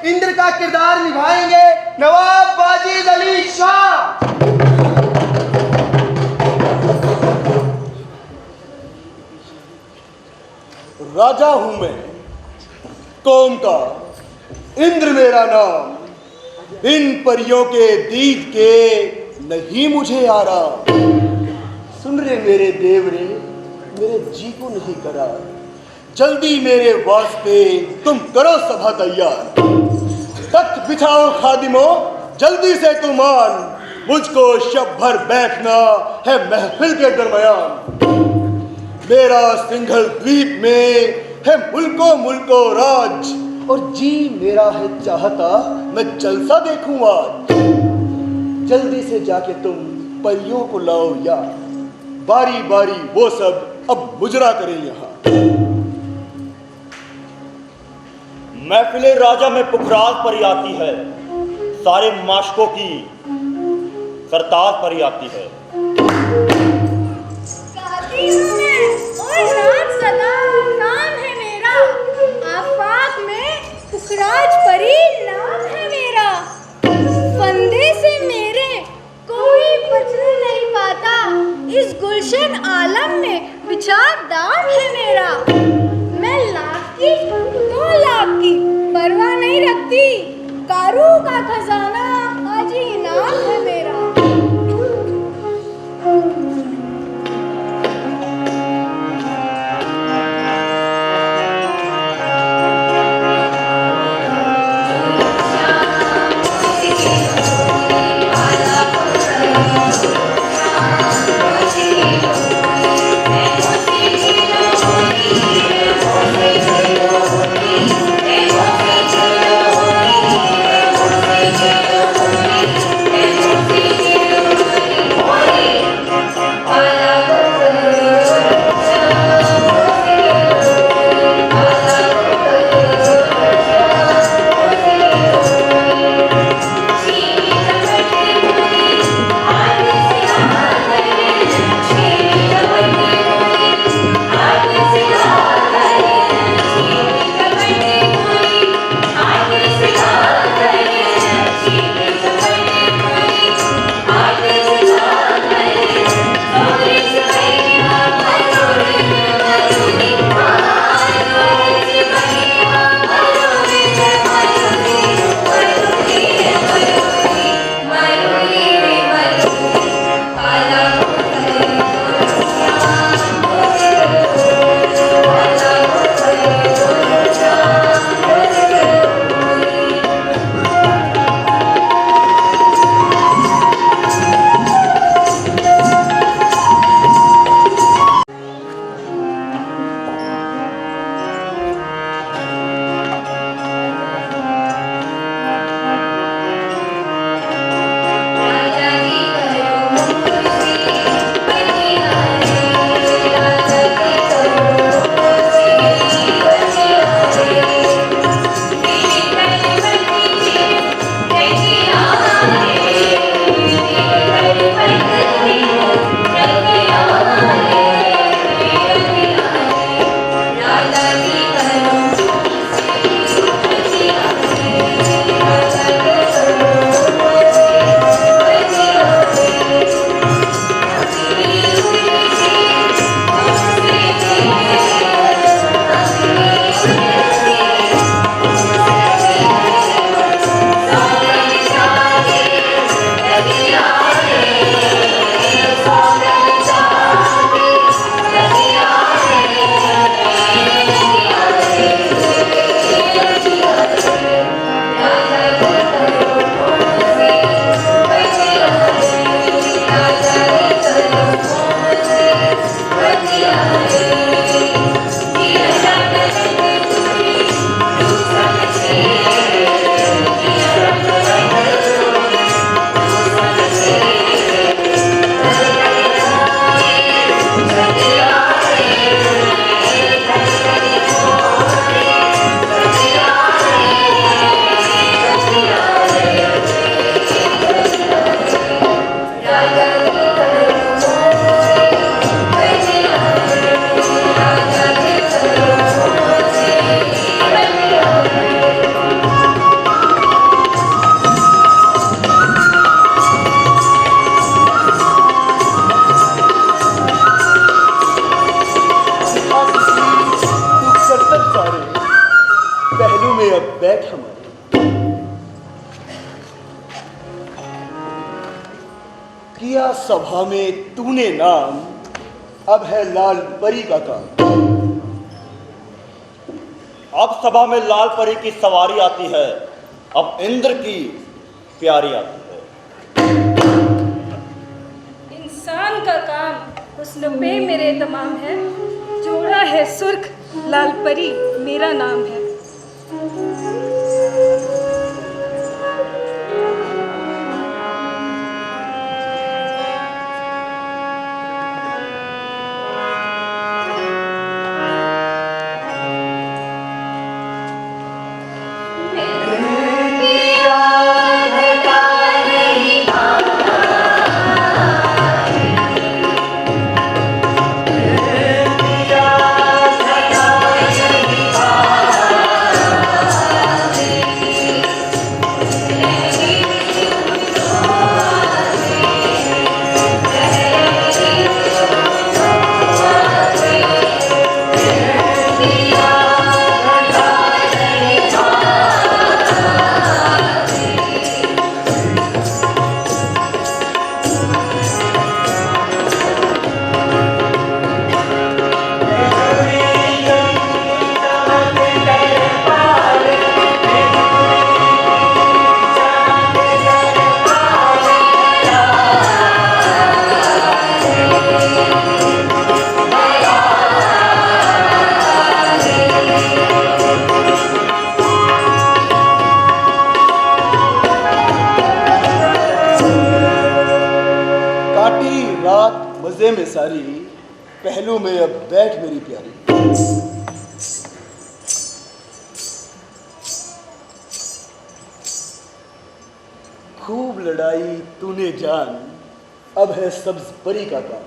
इंद्र का किरदार निभाएंगे नवाब वाजिद अली शाह। राजा हूं मैं कौम का, इंद्र मेरा नाम। इन परियों के दीद के नहीं मुझे आ रहा। सुन रे मेरे देवरे, मेरे जी को नहीं करा। जल्दी मेरे वास्ते तुम करो सभा तैयार। तख्त बिछाओ खादिमो, जल्दी से तुम आन। मुझको शब भर बैठना है महफिल के दरमियान। मेरा सिंघल द्वीप में है मुल्को मुल्को राज, और जी मेरा है चाहता मैं जलसा देखूं आज। जल्दी से जाके तुम परियों को लाओ यार, बारी बारी वो सब अब मुजरा करें यहाँ। महफिले राजा में पुखराज परी आती है, सारे माशकों की सरताज परी आती है। कहती हूँ मैं, और रात सदा नाम है मेरा। आफाक में पुखराज परी नाम है मेरा। फंदे से मेरे कोई बचने नहीं पाता। इस गुलशन आलम में विचार दाम है मेरा। मैं लाख की 2 लाख की परवाह नहीं रखती। कारू का खजाना आज ही इनाम है मेरा। Yeah. पहलू में अब बैठ हमारे। किया सभा में तूने नाम, अब है लाल परी का काम। अब सभा में लाल परी की सवारी आती है, अब इंद्र की प्यारी आती है। इंसान का काम हुस्न पे मेरे तमाम है, जोड़ा है सुर्ख लाल परी मेरा नाम है। मजे में सारी, पहलू में अब बैठ मेरी प्यारी। खूब लड़ाई तूने जान, अब है सब्ज परी का काम।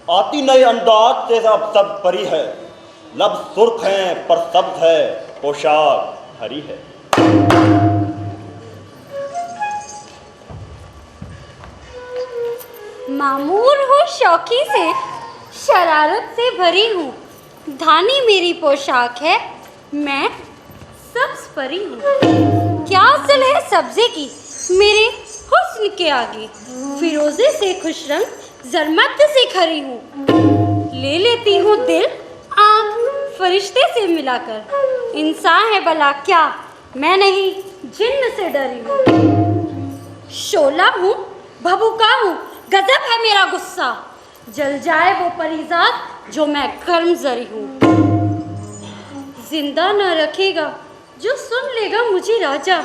आती नए अंदाज से अब सब परी है, लब सुर्ख हैं पर सब्ज है, पोशाक हरी है। मामूर हूँ शौकी से, शरारत से भरी हूँ, धानी मेरी पोशाक है, मैं सब्ज परी हूँ। क्या असल है सब्जे की मेरे हुस्न के आगे, फिरोजे से खुश रंग जरमत से खरी हूँ। ले लेती हूँ दिल आँख फरिश्ते से मिलाकर, इंसान है भला क्या मैं नहीं जिन्न से डरी हूँ। शोला हूँ भभूका हूँ, गजब है मेरा गुस्सा, जल जाए वो परीजात जो मैं गर्म जरी हूँ। जिंदा न रखेगा जो सुन लेगा मुझे राजा,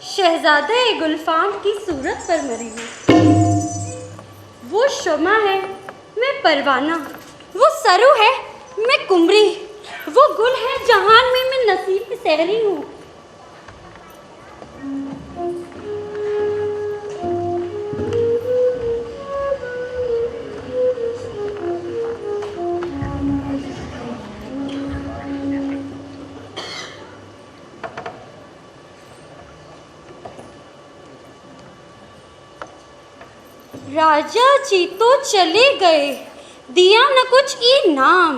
शहजादे गुलफाम की सूरत पर मरी हूँ। वो शमा है मैं परवाना, वो सरू है मैं कुमरी, वो गुल है जहान में मैं नसीब सहरी हूँ। राजा जी तो चले गए, दिया न कुछ इनाम,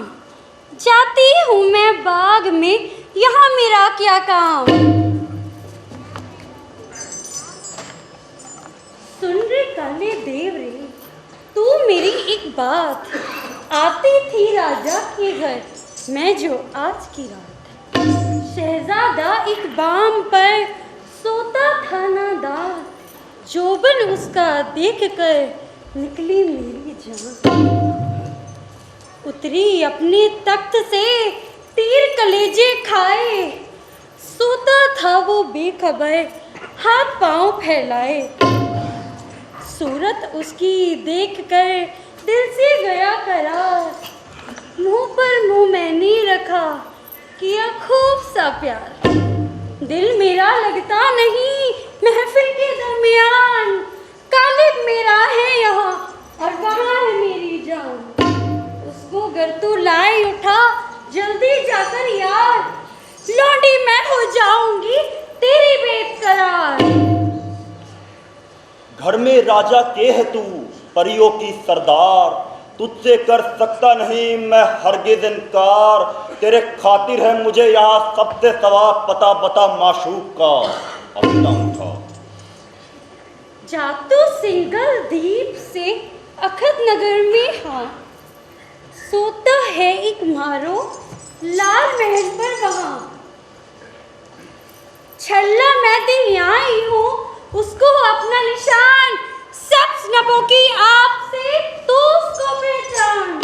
जाती हूँ मैं बाग में, यहाँ मेरा क्या काम। सुन रे काले देव रे, तू मेरी एक बात, आती थी राजा के घर मैं जो आज की रात। शहजादा एक बाम पर सोता था नादार, जोबन उसका देख कर निकली मेरी जान। उतरी अपने तख्त से तीर कलेजे खाए, सोता था वो बेखबर हाथ पांव फैलाए। सूरत उसकी देख कर दिल से गया करार, मुंह पर मुंह मैंने रखा किया खूब सा प्यार। दिल मेरा लगता नहीं महफिल के दरमियान, कालिब मेरा है यहाँ और वहाँ है मेरी जान। उसको अगर तू लाई उठा जल्दी जाकर यार, लौंडी मैं हो जाऊंगी तेरी बेकरार। घर में राजा के है तू परियों की सरदार, तुझसे कर सकता नहीं मैं हरगिज़ इनकार। तेरे खातिर है मुझे यहाँ सबसे सवाब पता बता माशूक का। अपना उठा जातो सिंगल दीप से अखत नगर में, हाँ सोता है एक मारो लाल महल पर वहाँ। छल्ला मैं दिन यहाँ आई हूँ, उसको अपना निशान, सब स्नबों की आपसे तू उसको पहचान।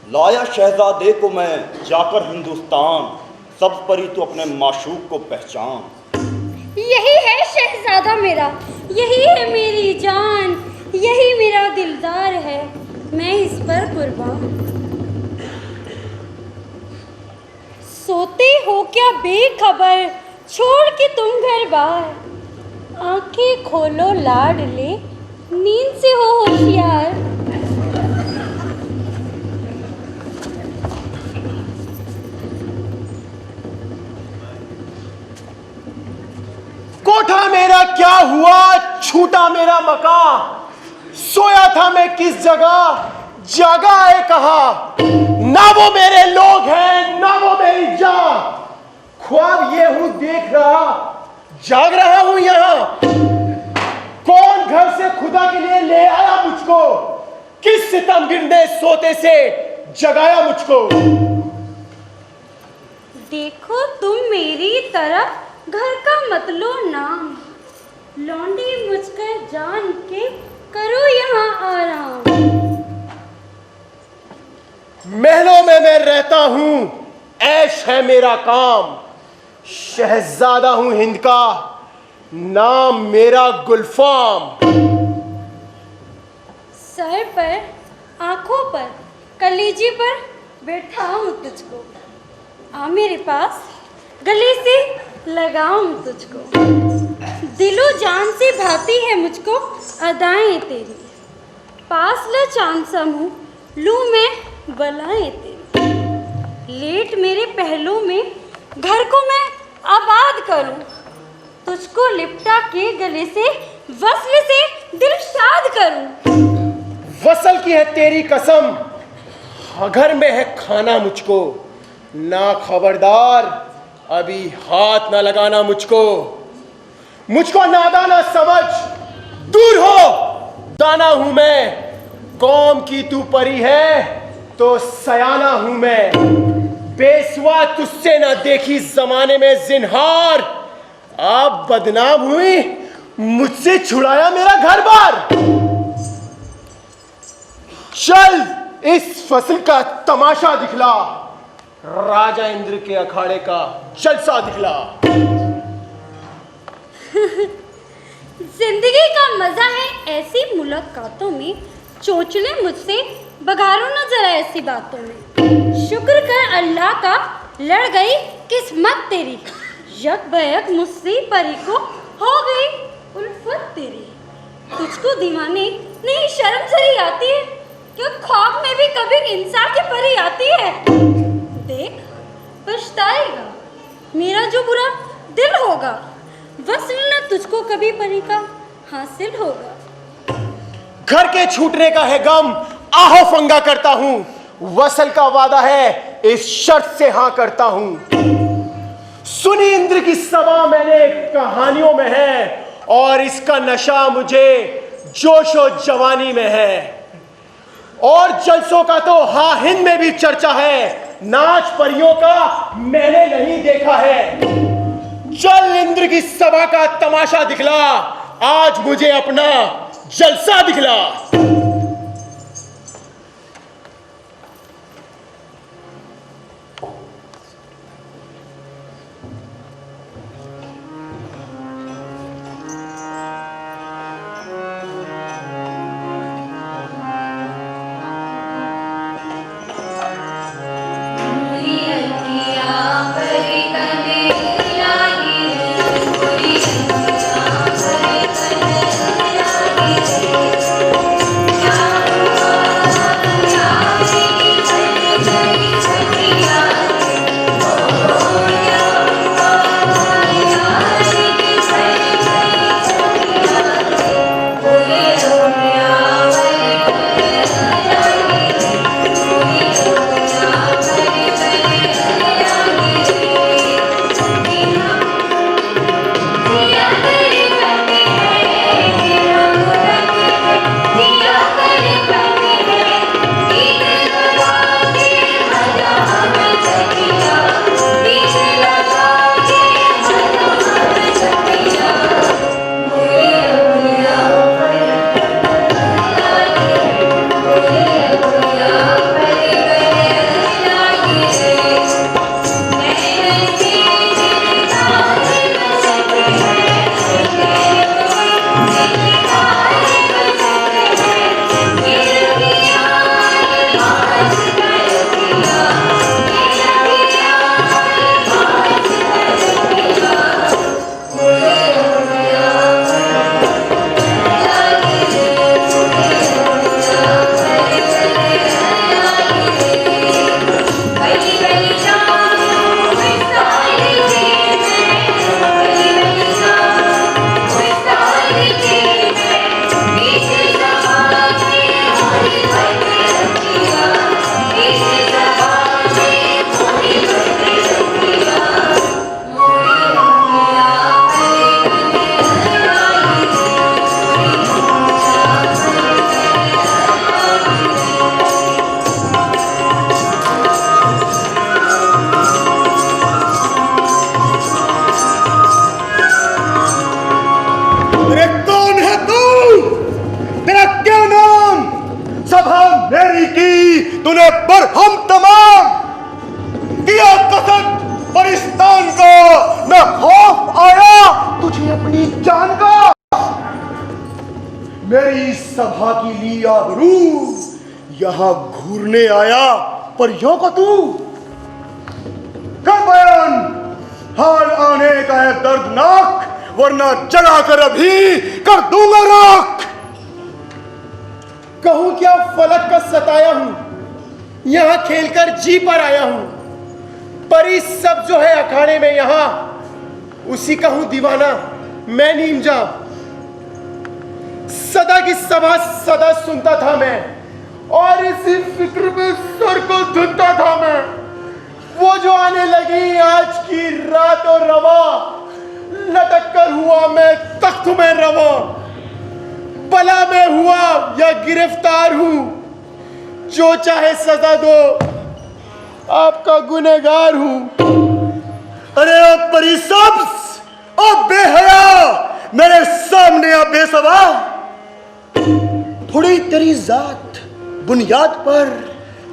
लाया शहजादे को मैं जाकर हिंदुस्तान, सब परी तो अपने माशूक को पहचान। यही है शहजादा मेरा, यही है मेरी जान, यही मेरा दिलदार है, मैं इस पर कुर्बान। सोते हो क्या बेखबर छोड़ के तुम घर बार, आंखें खोलो लाडले नींद से हो होशियार। कोठा मेरा क्या हुआ, छूटा मेरा मकान, सोया था मैं किस जगह, जागा है कहाँ। ना वो मेरे लोग हैं ना वो मेरी जान, ख्वाब ये हूं देख रहा, जाग रहा हूं यहाँ। कौन घर से खुदा के लिए ले आया मुझको, किस सितमगीर ने सोते से जगाया मुझको। देखो तुम मेरी तरफ घर का मत लो नाम, लौंडी मुझकर जान के करो यहाँ आराम। महलों में मैं रहता हूं, ऐश है मेरा काम, शहजादा हूं हिंद का, नाम मेरा गुलफाम। सर पर, आंखों पर, कलीजे पर बैठाऊं तुझको, आ मेरे पास गले से लगाऊं तुझको। दिलो जान से भाती है मुझको अदाएं तेरी, पास ला चांद सा मुँह लूं मैं बलाएं तेरी। लेट मेरे पहलू में घर को मैं आबाद करूं, तुझको लिपटा के गले से वस्ल से दिल शाद करूं। वसल की है तेरी कसम, घर में है खाना मुझको, ना खबरदार अभी हाथ ना लगाना मुझको। मुझको नादाना समझ, दूर हो, दाना हूं मैं, कौम की तू परी है तो सयाना हूं मैं। बेसवा तुझसे ना देखी जमाने में जिन्हार, आप बदनाम हुई, मुझसे छुड़ाया मेरा घर बार। चल इस फसल का तमाशा दिखला, राजा इंद्र के अखाड़े का जलसा दिखला। जिंदगी का मजा है ऐसी मुलाकातों में, चोंचले मुझसे बघारो न जरा ऐसी बातों में। शुक्र कर अल्लाह का लड़ गई किस्मत तेरी, यक बयक मुझसे परी को हो गई उल्फत तेरी। तुझको दीवाने नहीं शर्म जरी आती है, क्या ख्वाब में भी कभी इंसान की परी आती है। देख पछताएगा मेरा जो बुरा दिल होगा, वस्ल न तुझको कभी परी का हासिल होगा। घर के छूटने का है गम, आहो फंगा करता हूं, वसल का वादा है इस शर्त से हां करता हूं। सुनी इंद्र की सभा मैंने कहानियों में है, और इसका नशा मुझे जोशो जवानी में है। और जलसों का तो हा हिंद में भी चर्चा है, नाच परियों का मैंने नहीं देखा है। चल इंद्र की सभा का तमाशा दिखला, आज मुझे अपना जलसा दिखला। परी कने लागी रे मेरी की तूने बरहम तमाम किया कसद परिस्तान को, न खौफ आया तुझे अपनी जान का। मेरी सभा की ली आबरू यहां घूरने आया परियों को तू। कर बयान हाल आने का है दर्दनाक, वरना जलाकर अभी कर दूंगा राख। कहूं क्या फलक का सताया हूं, यहां खेलकर जी पर आया हूं। परी सब जो है अखाड़े में यहां, उसी का हूं दीवाना मैं नीमजा। सदा की सभा सदा सुनता था मैं, और इसी फिक्र में सर को धुनता था मैं। वो जो आने लगी आज की रात और रवा, लटक कर हुआ मैं तख्त में रवा। बला में हुआ या गिरफ्तार हूं, जो चाहे सजा दो, आपका गुनहगार हूं। अरे ओ परिसब्स, ओ बेहया, मेरे सामने आ बेसवा। थोड़ी तेरी जात बुनियाद पर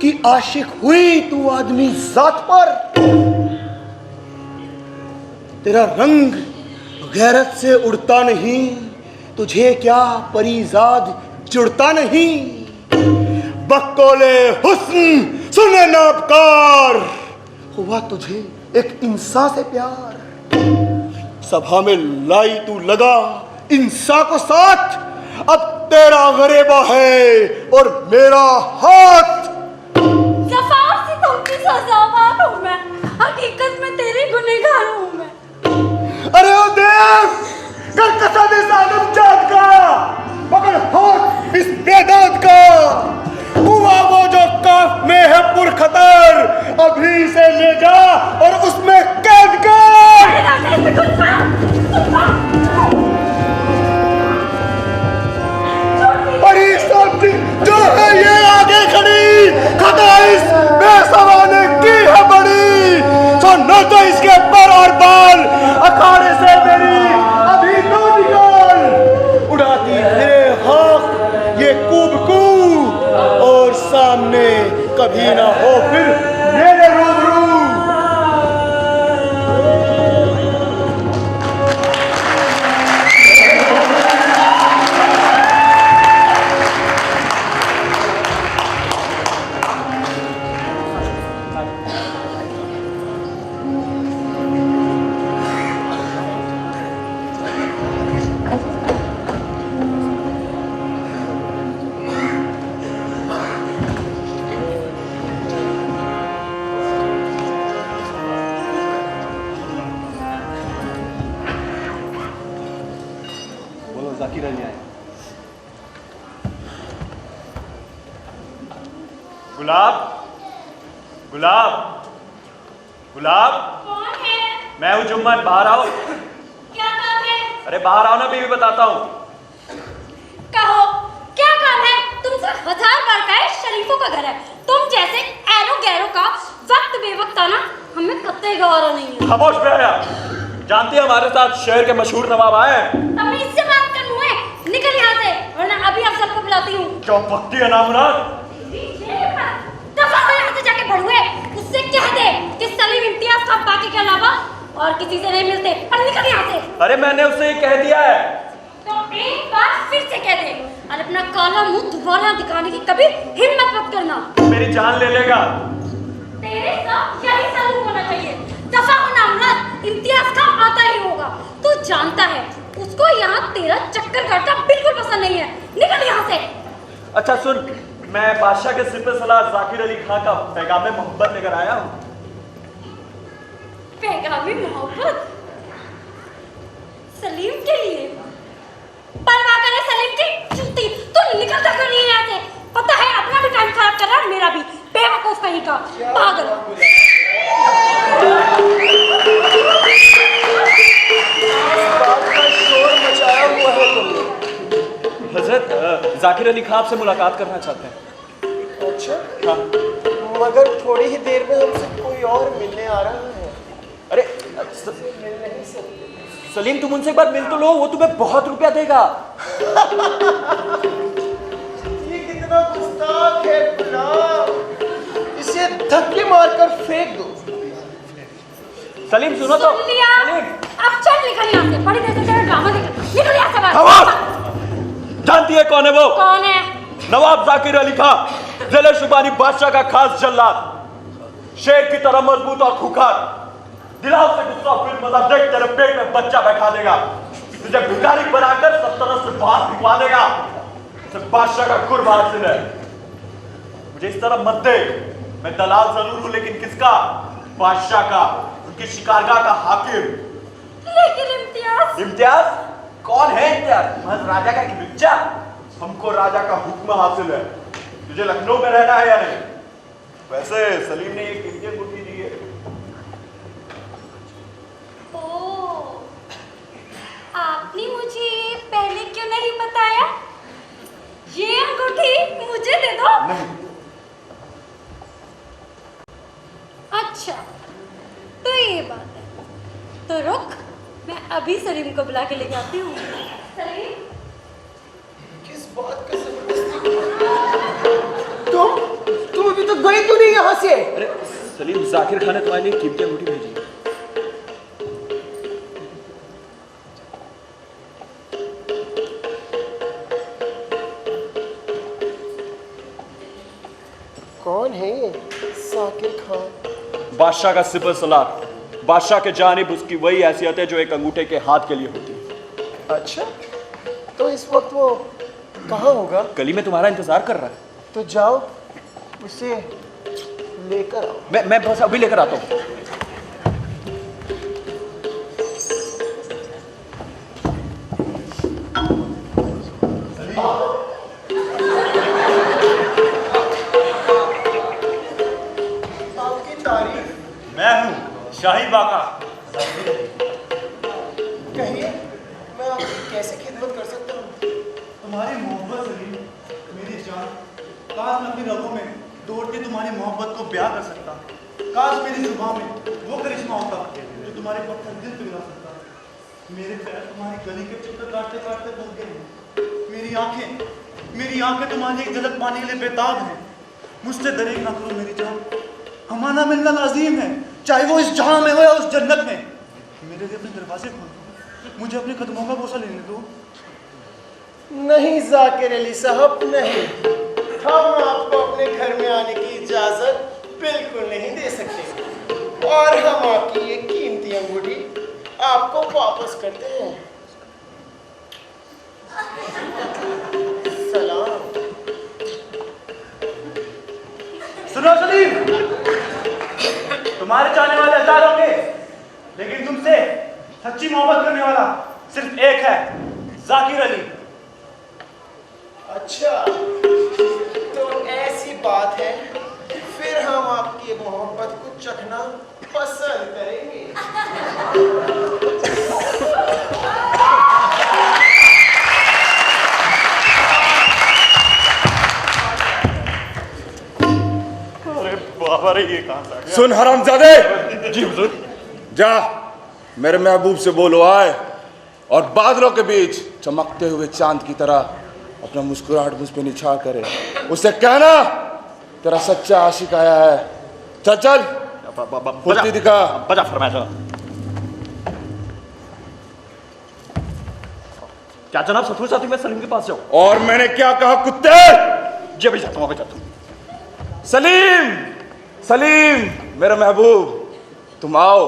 कि आशिक हुई तू आदमी जात पर। तेरा रंग गैरत से उड़ता नहीं, तुझे क्या परिजाद जुड़ता नहीं। बकोले हुस्न सुने नाबकार, हुआ तुझे एक इंसान से प्यार। सभा में लाई तू लगा इंसान को साथ, अब तेरा गरेबा है और मेरा हाथ। सफार से तुमकी सजावार हूँ मैं, हकीकत में तेरी गुनहगार हूँ मैं। अरे ओ देव, कर कसम इस आदम जात का, पकड़ हाथ इस बेदात का। हुआ वो जो काफ में है पुरखतर, अभी से ले जा और उसमें कैद कर। परी सब जो है ये आगे खड़ी, खता इस बेसवा ने की है बड़ी। सो न तो इसके पर और बाल, अखाड़े से मेरी अभी तो निकाल। उड़ाती है खाक ये कूबकू, और सामने कभी ना हो फिर मेरे रूबरू। जाकिर अली आए। गुलाब, गुलाब, गुलाब। कौन है? मैं हूँ जुम्मन, बाहर आओ। क्या काम है? अरे बाहर आओ ना, बीवी बताता हूँ। कहो, क्या काम है? तुमसे 1000 बार कहा है, शरीफों का घर है। तुम जैसे एरो गैरो का वक्त बेवक्त आना हमें कतई गवारा नहीं है। खामोश बेहया, जानती है हमारे साथ शहर के मशहूर नवाब आए हैं। अब इससे बात करनी है, निकल यहाँ से, वरना अभी अफजल को बुलाती हूँ। क्या वक्ती है नामुराद। दफा हो यहाँ से जाके बढ़ुए, उससे कह दे कि सलीम इम्तियाज का बाकी के अलावा और किसी से नहीं मिलते, और निकल यहाँ से। अरे मैंने उससे ये कह दिया है। तो एक बार फिर से कह दे, और अपना काला मुंह दोबारा दिखाने की कभी हिम्मत मत करना। मेरी जान ले लेगा। तेरे साथ यही सलूक होना चाहिए। दफा होना अमरत, इम्तियाज का आता ही होगा। तू जानता है उसको यहाँ तेरा चक्कर काटना बिल्कुल पसंद नहीं है। निकल यहाँ से। अच्छा सुन, मैं बादशाह के सिपह सलार जाकिर अली खां का पैगाम मोहब्बत लेकर आया हूँ। पैगाम मोहब्बत सलीम के लिए? परवाह करे सलीम की जूती, तू निकलता क्यों नहीं है यहाँ से? पता है अपना भी टाइम खराब कर रहा है, मेरा भी। बेवकूफ कहीं का पागल। हजरत, जाकिर अली खां आपसे मुलाकात करना चाहते हैं। अच्छा, हाँ। मगर थोड़ी ही देर में हमसे कोई और मिलने आ रहा है। अरे सलीम, तुम उनसे एक बार मिल तो लो, वो तुम्हें बहुत रुपया देगा। ये कितना गुस्ताख गुलाब है गुलाब, इसे धक्के मारकर फेंक दो। सलीम सुनो तो। सुन लिया। सलीम अब चल निकल यहाँ से, बड़ी देर से तेरा ड्रामा देख, निकल यहाँ से बाहर। खामोश। जानती है कौन है वो? कौन है? नवाब जाकिर अली खान, जिले शुबानी बादशाह का खास जल्लाद, शेर की तरह मजबूत और खूंखार। दिलाव से गुस्सा फिर मजा देख तेरे पेट में बच्चा बैठा देगा, तुझे भिखारी बनाकर सल्तनत से बाहर निकलवा देगा। सिर्फ बादशाह का कुर्ब हासिल है। मुझे इस तरह मत देख, मैं दलाल जरूर हूं लेकिन किसका? बादशाह का, उनकी शिकारगाह का हाकिम। लेकिन इम्तियाज। इम्तियाज? कौन है इम्तियाज? महज राजा का एक बच्चा। हमको राजा का हुक्म हासिल है। तुझे लखनऊ में रहना है या नहीं? वैसे सलीम ने एक कीमती अंगूठी दी है। ओह, आपने मुझे पहले क्यों नहीं बताया? ये अंगूठी मुझे दे दो। नहीं। अच्छा, तो ये बात है। तो रुक, मैं अभी सलीम को बुला के लेके आती हूँ। सलीम, किस बात का जबरदस्ती? तुम अभी तक गए क्यों नहीं यहाँ से? अरे सलीम, जाकिर खान ने तुम्हारे लिए कीमती अंगूठी भेजी। कौन है ये जाकिर खान? बादशाह का सिपह सलार। बादशाह के जानिब उसकी वही हैसियत है जो एक अंगूठे के हाथ के लिए होती है। अच्छा, तो इस वक्त वो कहाँ होगा? गली में तुम्हारा इंतजार कर रहा है। तो जाओ उसे लेकर आओ। मैं बस अभी लेकर आता हूँ। आपकी तारीफ? मैं हूँ शाही बाका। कहिए, मैं आपकी कैसे खिदमत कर सकता हूँ? तुम्हारी मोहब्बत सलीम, मेरी जान, काश मैं अपनी रगों में दौड़ के तुम्हारी मोहब्बत को ब्याह कर सकता। काश मेरी जुबान में वो करिश्मा होता जो तुम्हारे पत्थर दिल पिघला सकता। मेरे पैर तुम्हारी गली के चक्कर काटते काटते थक गए हैं। मेरी आंखें तुम्हारी एक झलक पाने के लिए बेताब हैं। मुझसे दरेक ना करो मेरी जान, हमारा मिलना लाजिम है, चाहे वो इस जहां में हो या उस जन्नत में। मेरे लिए अपने दरवाजे खोल दो, मुझे अपने कदमों का बोसा लेने दो। नहीं जाकिर अली साहब, नहीं। हम आपको अपने घर में आने की इजाजत बिल्कुल नहीं दे सकते, और हम आपकी ये कीमती अंगूठी आपको वापस करते हैं। सलाम। सुनो सलीम, तुम्हारे चाहने वाले हजार होंगे, लेकिन तुमसे सच्ची मोहब्बत करने वाला सिर्फ एक है, जाकिर अली। अच्छा, तो ऐसी बात है, फिर हम आपकी मोहब्बत को चखना पसंद करेंगे। अरे बाबा रे, ये कहाँ से आ गया? सुन हरामजादे, जी हुजूर। जा मेरे महबूब से बोलो आए, और बादलों के बीच चमकते हुए चांद की तरह अपना मुस्कुराहट मुझ पे निछाड़ करे। उसे कहना तेरा सच्चा आशिक आया है। चल चल, फुर्ती दिखा। बजा फरमाया। क्या जनाब, सचमुच साथी मैं सलीम के पास जाऊँ? और मैंने क्या कहा कुत्ते? जी अभी जाता हूँ, अभी जाता हूँ। सलीम, सलीम मेरा महबूब, तुम आओ,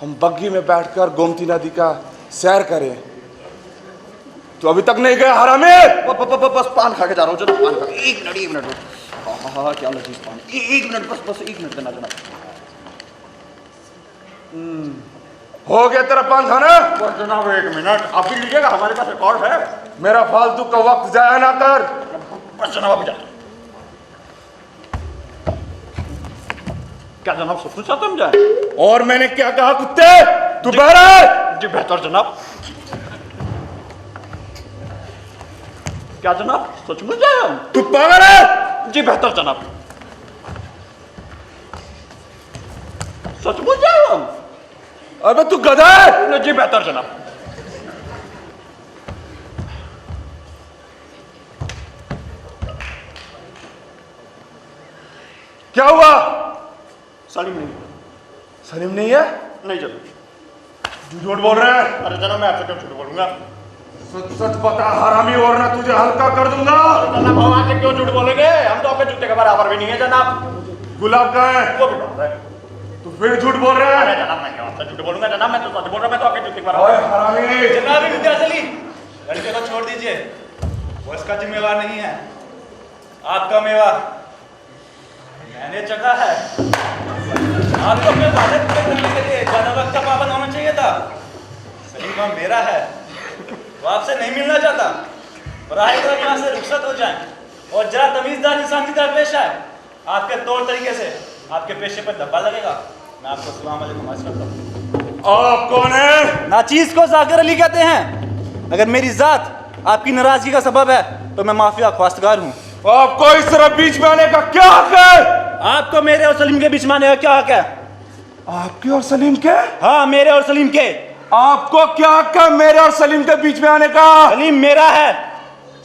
हम बग्गी में बैठकर गोमती नदी का सैर करें। तो अभी तक नहीं गया हरामी? बस पान खा के जा रहा हूँ जनाब, पान खा। एक मिनट। हाँ, क्या लजीज पान। एक मिनट, बस 1 मिनट देना जनाब। हो गया तेरा पान खाना? बस जनाब 1 मिनट, आप भी लीजिएगा, हमारे पास रिकॉर्ड है। मेरा फालतू का वक्त जाया ना कर। बस जनाब अभी जाता हूँ। क्या जनाब, सचमुच चाहते हम जाए? और मैंने क्या कहा कुत्ते? तू बहर है? जी बेहतर जनाब। क्या जनाब, सचमुच जाए हम? तू पागल है? जी बेहतर जनाब। सचमुच जाए हम? अबे तू गधा है? जी बेहतर जनाब। क्या हुआ? सलीम नहीं, सलीम नहीं है? नहीं जनाब। तू झूठ बोल रहा है? अरे जनाब मैं आपसे क्यों झूठ बोलूंगा? सच सच बता हरामी, वरना तुझे हल्का कर दूंगा। जनाब हम आपसे क्यों झूठ बोलेंगे? हम तो आपके जूते के बराबर भी नहीं है जनाब। गुलाब कहाँ है? वो भी बात है। तू फिर झूठ बोल रहा अरे है? जनाब मैं क्यों आपसे झूठ बोलूंगा? जनाब मैं तो सच बोल रहा हूँ, मैं तो आपके जूते के ओए बराबर। हरामी! जनाब इम्तियाज अली, लड़के को छोड़ दीजिए, वो इसका जिम्मेवार नहीं है। आपका मेवा मैंने चखा है। आपको अपने वादे पूरे करने के लिए ज्यादा वक्त का पाबंद होना चाहिए था। सलीम काम मेरा है, वो आपसे नहीं मिलना चाहता। बराह करम यहाँ से रुखसत हो जाए और जरा तमीजदार इंसान की तरह पेश आए। आपके तौर तरीके से आपके पेशे पर धब्बा लगेगा। मैं आपको सलाम अलैकुम अर्ज करता हूँ। आप कौन है? नाचीज को जाकिर अली कहते हैं। अगर मेरी जात आपकी नाराजगी का सबब है तो मैं माफी का ख्वास्तगार हूँ। आपको इस तरह बीच में आने का क्या हक है? आपको मेरे और सलीम के बीच में आने का क्या हक है? आपके और सलीम के? हाँ, मेरे और सलीम के। आपको क्या हक है मेरे और सलीम के बीच में आने का? सलीम मेरा है।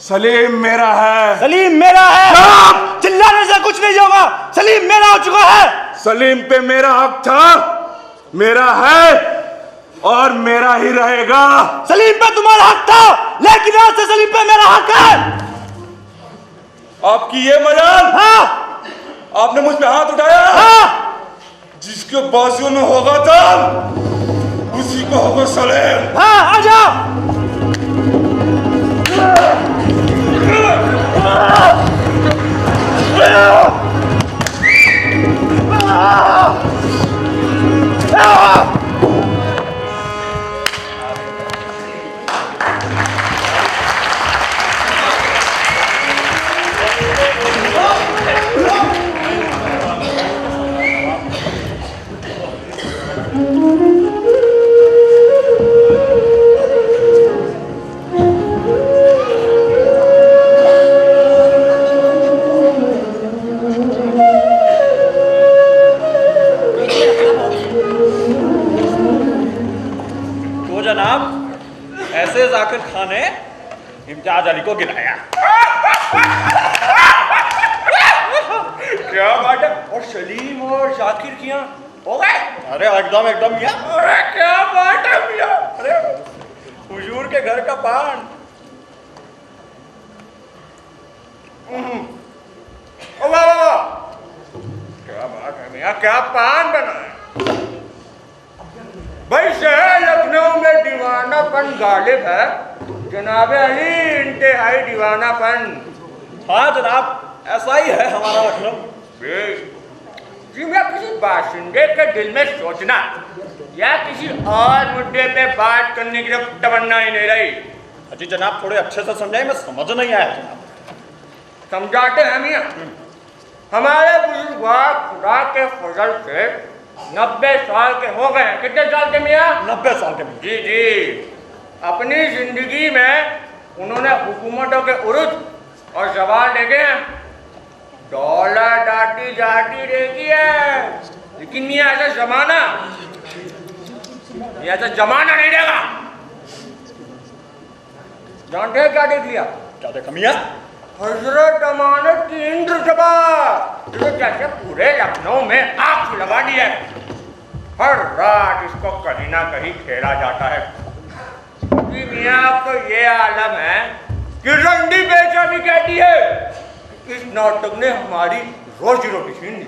सलीम मेरा है। सलीम मेरा है। चुप! चिल्लाने से कुछ नहीं होगा। सलीम मेरा हो चुका है। सलीम पे मेरा हक था, मेरा है और मेरा ही रहेगा। सलीम पे तुम्हारा हक था, लेकिन आज से सलीम पे मेरा हक है। आपकी ये मजाल? हाँ, आपने मुझ पे हाथ उठाया? हाँ, जिसके बाजुओं में होगा दम, उसी को होगा सलीम। हाँ, आजा। तो जनाब ऐसे जाकिर खान ने इम्तियाज अली को गिराया। क्या बात है? और सलीम और जाकिर किया हो गए? अरे एकदम एकदम मियां। अरे क्या बात है मियां? अरे हुजूर के घर का पान। ओ वाह वाह वाह, क्या बात है मियां, क्या पान बना है। भाई शहर लखनऊ में दीवानापन गालिब है, जनाबे अली इंतहाई दीवानापन। हाँ जनाब, ऐसा ही है हमारा लखनऊ। जी मैं किसी बाशिंदे के दिल में सोचना या किसी और मुद्दे पे बात करने की तमन्ना ही नहीं रही। अजी जनाब थोड़े अच्छे से समझाइए, मैं समझ नहीं आया जनाब। समझाते हैं मियाँ। हमारे बुजुर्ग खुदा के फजल से 90 साल के हो गए हैं। कितने साल के मियाँ? 90 साल के। जी जी, अपनी जिंदगी में उन्होंने हुकूमतों के उरुज और जवाल देखे हैं, डॉलर डाटी जाटी देखी है, लेकिन मियाँ ऐसा जमाना नहीं देगा। जानते हैं क्या देख लिया? क्या देखा मियाँ? हजरत अमानत की इंद्र सभा, जो जैसे पूरे लखनऊ में आग लगा दी है। हर रात इसको कहीं ना कहीं खेला जाता है। जी मियाँ अब तो ये आलम है कि रंडी बेचा भी कहती है इस नाटक ने हमारी रोजी रोटी छीन ली।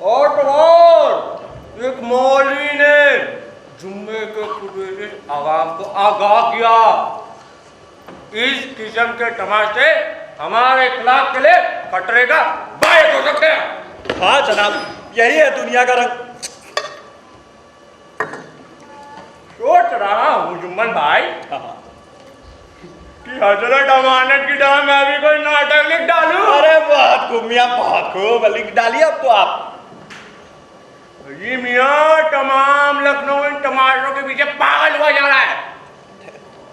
और तो और एक मौलवी ने जुम्मे के खुतबे से आवाम को आगाह किया, इस किस्म के तमाशे हमारे खिलाफ के लिए खतरे का बायस हो सकते हैं। हाँ जनाब, यही है दुनिया का रंग। सोच रहा हूँ जुम्मन भाई कि हजरत अमानत की तरह मैं भी कोई नाटक लिख डालूं। अरे बहुत खूब मियाँ, बहुत खूब, लिख डालिए अब तो आप। जी मियाँ, तमाम लखनऊ इन तमाशों के पीछे पागल हुआ जा रहा है।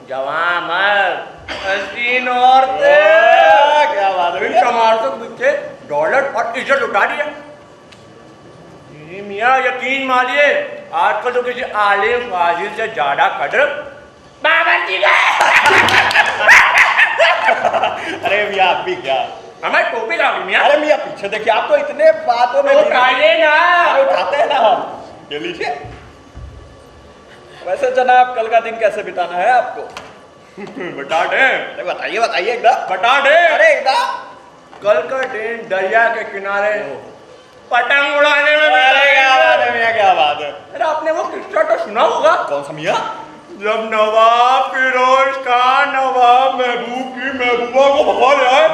जवान मर्द, हसीन औरतें, क्या बात है, इन तमाशों के पीछे डॉलर और इज्जत लुटा दिया। जी मियाँ यकीन मानिए, आजकल तो किसी आलिम फाजिल से ज्यादा कदर बाबर जी का। अरे मियाँ आप भी क्या, हमें टोपी का मियाँ। अरे मियाँ पीछे देखिए, आप तो इतने बातों में उठाइए ना। अरे उठाते हैं ना हम, ये लीजिए। वैसे जनाब कल का दिन कैसे बिताना है आपको? बता दे। अरे बताइए बताइए एकदम। बता दे। अरे एकदम। कल का दिन दरिया के किनारे पतंग उड़ाने में अरे क्या बात है मियाँ, क्या बात है। अरे आपने वो किस्सा तो सुना होगा, कौन सा मियाँ? जब नवाब फिरोज खान नवाब महबूब की महबूबा को भगा ले आए,